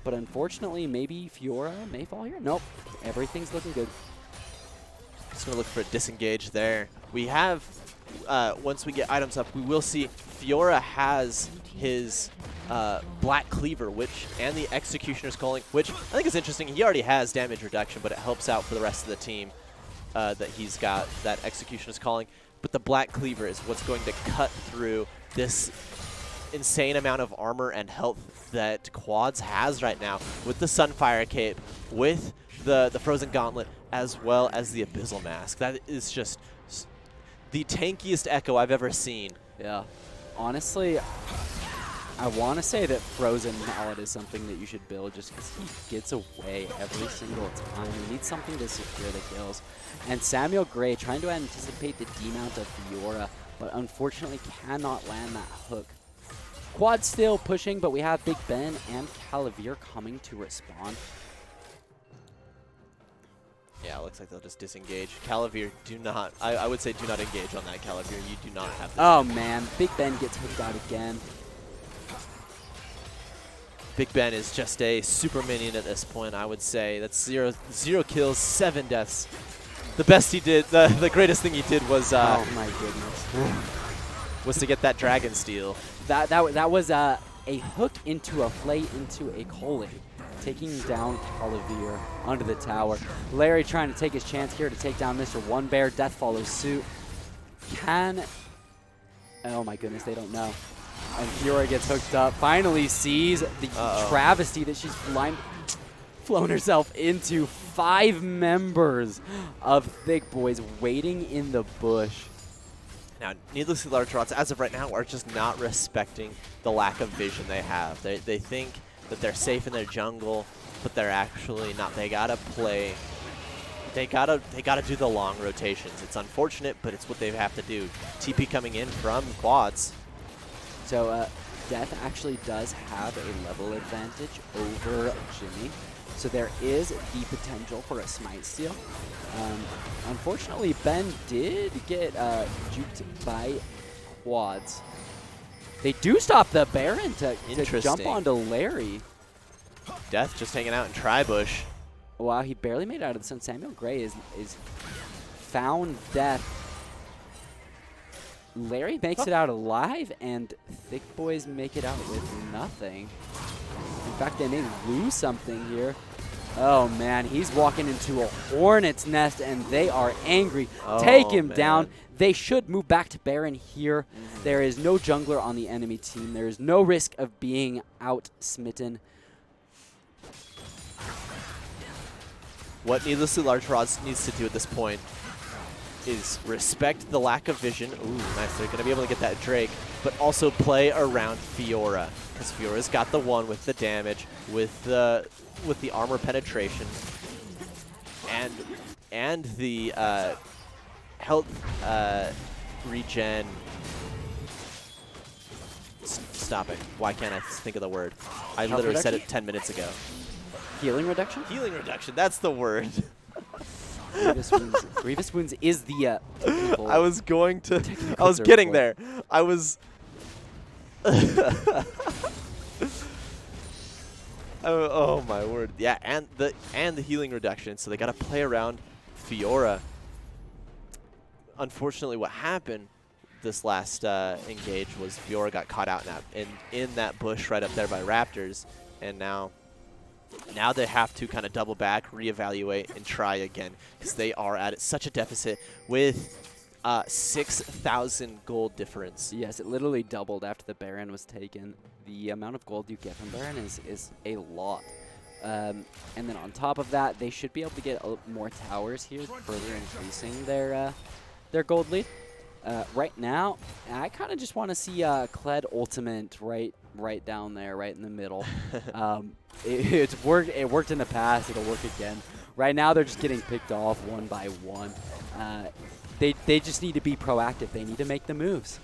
But unfortunately, maybe Fiora may fall here. Nope. Everything's looking good. Just going to look for a disengage there. We have, once we get items up, we will see Fiora has his Black Cleaver, and the Executioner's Calling, which I think is interesting. He already has damage reduction, but it helps out for the rest of the team that he's got that Executioner's Calling. But the Black Cleaver is what's going to cut through this insane amount of armor and health that Quads has right now with the Sunfire Cape, with the Frozen Gauntlet, as well as the Abyssal Mask. That is just the tankiest Echo I've ever seen. Yeah. Honestly, I want to say that Frozen Mallet is something that you should build just because he gets away every single time. You need something to secure the kills. And Samuel Gray trying to anticipate the demount of Fiora, but unfortunately cannot land that hook. Quad still pushing, but we have Big Ben and Calavir coming to respond. Yeah, it looks like they'll just disengage. Calavir, do not, I would say do not engage on that Calavir. You do not have this. Oh man, Big Ben gets hooked out again. Big Ben is just a super minion at this point, I would say. That's zero kills, 7 deaths. The best he did, the greatest thing he did was Oh my goodness. was to get that Dragon Steel. That was a hook into a flay into a Coley, taking down Calavir onto the tower. Larry trying to take his chance here to take down Mr. One Bear. Death follows suit. Oh my goodness, they don't know. And Fiora gets hooked up. Finally sees the travesty that she's flown herself into. 5 members of Thicc Boys waiting in the bush. Now, needlessly large rods, as of right now, are just not respecting the lack of vision they have. They think that they're safe in their jungle, but they're actually not. They gotta play. They gotta do the long rotations. It's unfortunate, but it's what they have to do. TP coming in from Quads. So Death actually does have a level advantage over Jimmy. So there is the potential for a smite steal. Unfortunately, Ben did get juked by Quads. They do stop the Baron to jump onto Larry. Death just hanging out in Tri-Bush. Wow, he barely made it out of the sun. Samuel Gray is found Death. Larry makes it out alive, and Thicc Boys make it out with nothing. In fact, they may lose something here. Oh, man, he's walking into a hornet's nest, and they are angry. Take him down. They should move back to Baron here. There is no jungler on the enemy team. There is no risk of being out-smitten. What Needlessly Large Rods needs to do at this point is respect the lack of vision. Ooh, nice. They're going to be able to get that Drake, but also play around Fiora, because Fiora's got the one with the damage, with the armor penetration, and the health regen. Stop it. Why can't I think of the word? I Health literally said reduction? it 10 minutes ago. Healing reduction? Healing reduction. That's the word. Grievous wounds. Grievous wounds is the technical. I was going to. I technical was term getting for there. I was. Oh my word! Yeah, and the healing reduction. So they got to play around Fiora. Unfortunately, what happened this last engage was Fiora got caught out in that bush right up there by Raptors, and now they have to kind of double back, reevaluate, and try again, because they are at such a deficit with 6,000 gold difference. Yes, it literally doubled after the Baron was taken. The amount of gold you get from Baron is a lot. And then on top of that, they should be able to get more towers here, further increasing their gold lead. Right now, I kind of just want to see Kled ultimate right down there, right in the middle. It worked in the past. It'll work again. Right now, they're just getting picked off one by one. They just need to be proactive. They need to make the moves.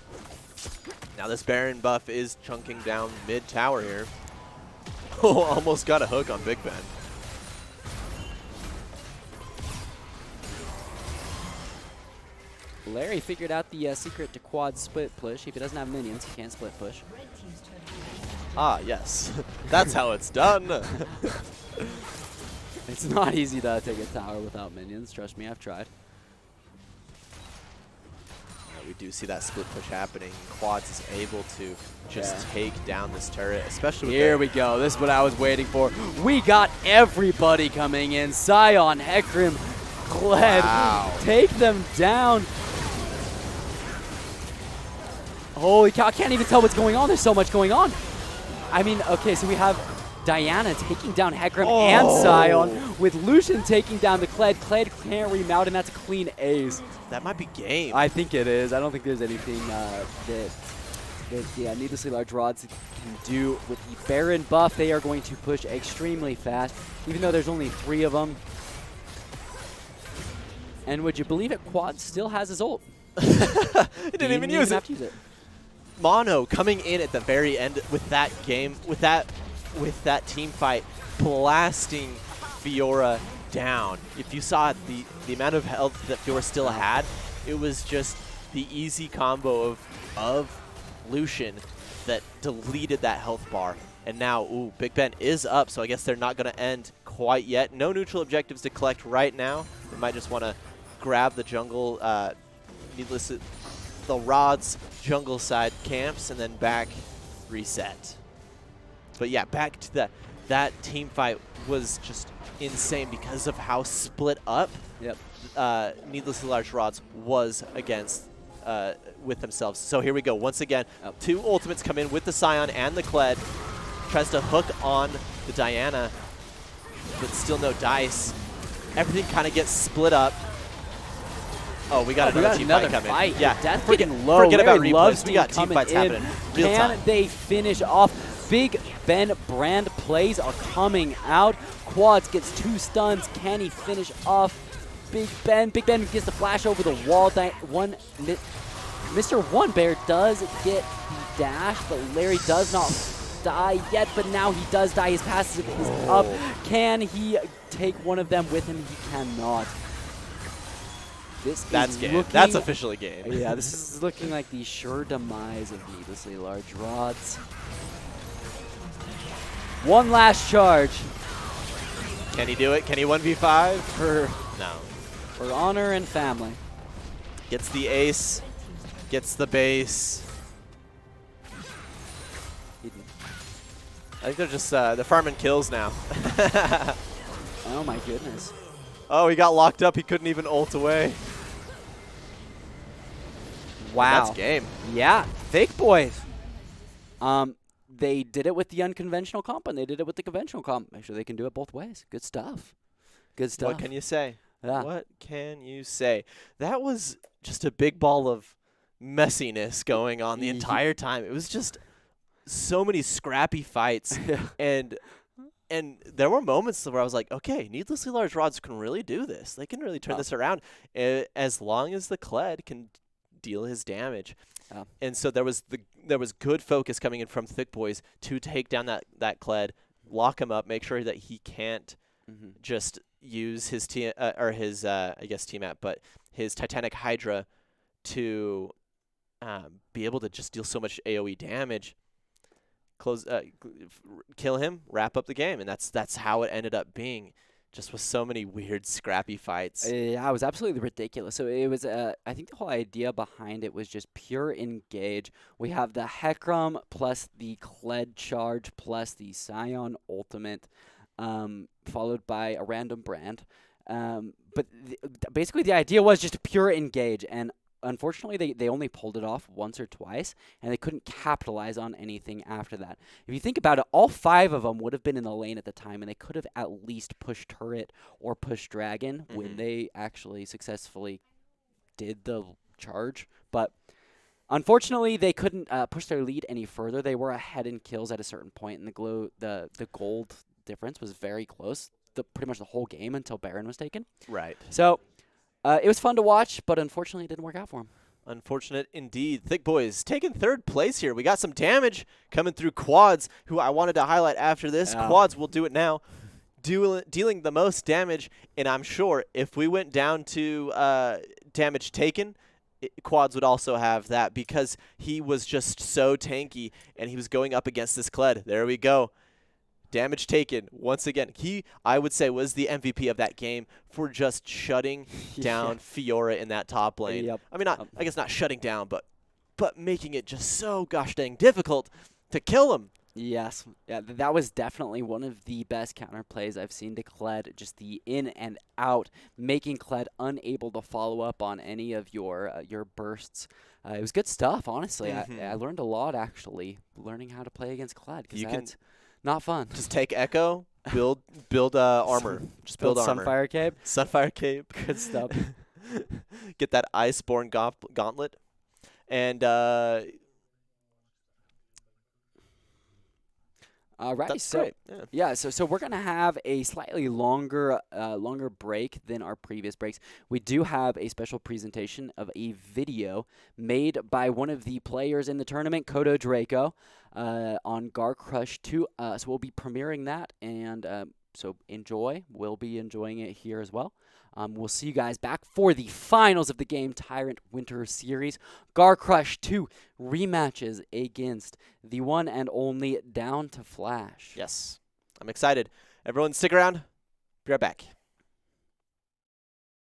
Now this Baron buff is chunking down mid tower here. Oh, almost got a hook on Big Ben. Larry figured out the secret to quad split push. If he doesn't have minions, he can't split push. Ah, yes. That's how it's done. It's not easy to take a tower without minions. Trust me, I've tried. We do see that split push happening. Quads is able to just take down this turret, especially with Here we go. This is what I was waiting for. We got everybody coming in. Sion, Hecarim, Kled. Wow. Take them down. Holy cow, I can't even tell what's going on. There's so much going on. I mean, okay, so we have Diana taking down Hecarim and Sion, with Lucian taking down the Kled. Kled can't remount, and that's a clean ace. That might be game. I think it is. I don't think there's anything that needlessly large rods can do. With the Baron buff, they are going to push extremely fast, even though there's only 3 of them. And would you believe it, Quad still has his ult. He didn't even use have it. to use it. Mono coming in at the very end with that game, with that team fight, blasting Fiora down. If you saw the amount of health that Fiora still had, it was just the easy combo of Lucian that deleted that health bar. And now, ooh, Big Ben is up, so I guess they're not going to end quite yet. No neutral objectives to collect right now. They might just want to grab the jungle, the Rod's jungle side camps, and then back reset. But yeah, back to that team fight was just insane because of how split up Needlessly Large Rods was against with themselves. So here we go. Once again, 2 ultimates come in with the Scion and the Kled. Tries to hook on the Diana, but still no dice. Everything kind of gets split up. Oh, we got another team fight coming. Yeah, Death forget low. about Larry replays. We got team coming fights in. happening real Can time. they finish off? Big Ben brand plays are coming out. Quads gets 2 stuns. Can he finish off Big Ben? Big Ben gets the flash over the wall. Mr. One Bear does get the dash, but Larry does not die yet, but now he does die. His passive is up. Can he take one of them with him? He cannot. That's game. That's officially game. Yeah, this is looking like the sure demise of Needlessly Large Rods. One last charge. Can he do it? Can he 1v5? No. For honor and family. Gets the ace. Gets the base. I think they're just they're farming kills now. Oh my goodness. Oh, he got locked up. He couldn't even ult away. Wow. That's game. Yeah, Thicc boys. They did it with the unconventional comp, and they did it with the conventional comp. Make sure they can do it both ways. Good stuff. Good stuff. What can you say? Yeah. What can you say? That was just a big ball of messiness going on the entire time. It was just so many scrappy fights, and there were moments where I was like, okay, Needlessly Large Rods can really do this. They can really turn this around as long as the Kled can deal his damage. And so there was good focus coming in from Thicc boys to take down that Kled, lock him up, make sure that he can't just use his I guess T-Map, but his Titanic Hydra to be able to just deal so much AoE damage. Kill him, wrap up the game, and that's how it ended up being, just with so many weird scrappy fights. Yeah, it was absolutely ridiculous. So it was, I think the whole idea behind it was just pure engage. We have the Hecarim plus the Kled charge plus the Scion ultimate, followed by a random brand. But basically the idea was just pure engage, and unfortunately, they only pulled it off once or twice, and they couldn't capitalize on anything after that. If you think about it, all 5 of them would have been in the lane at the time, and they could have at least pushed turret or pushed dragon when they actually successfully did the charge. But unfortunately, they couldn't push their lead any further. They were ahead in kills at a certain point, and the gold difference was very close. Pretty much the whole game until Baron was taken. Right. So it was fun to watch, but unfortunately, it didn't work out for him. Unfortunate indeed. Thicc Boys taking 3rd place here. We got some damage coming through Quads, who I wanted to highlight after this. Oh. Quads will do it now. Dealing the most damage, and I'm sure if we went down to damage taken, Quads would also have that because he was just so tanky, and he was going up against this Kled. There we go. Damage taken. Once again, he, I would say, was the MVP of that game for just shutting down Fiora in that top lane. Yep. I mean, I guess not shutting down, but making it just so gosh dang difficult to kill him. Yes. Yeah, that was definitely one of the best counter plays I've seen to Kled. Just the in and out, making Kled unable to follow up on any of your bursts. It was good stuff, honestly. I learned a lot, actually, learning how to play against Kled, because that's not fun. Just take Echo, build armor. Just build armor. Sunfire Cape. Sunfire Cape. Good stuff. Get that Iceborne Gauntlet. And Alright, that's so great. Yeah. so we're gonna have a slightly longer break than our previous breaks. We do have a special presentation of a video made by one of the players in the tournament, Kodo Draco, on Gar Crush 2. So we'll be premiering that, and so enjoy. We'll be enjoying it here as well. We'll see you guys back for the finals of the GameTyrant Winter Series. Gar Crush 2 rematches against the one and only Down to Flash. Yes. I'm excited. Everyone stick around. Be right back.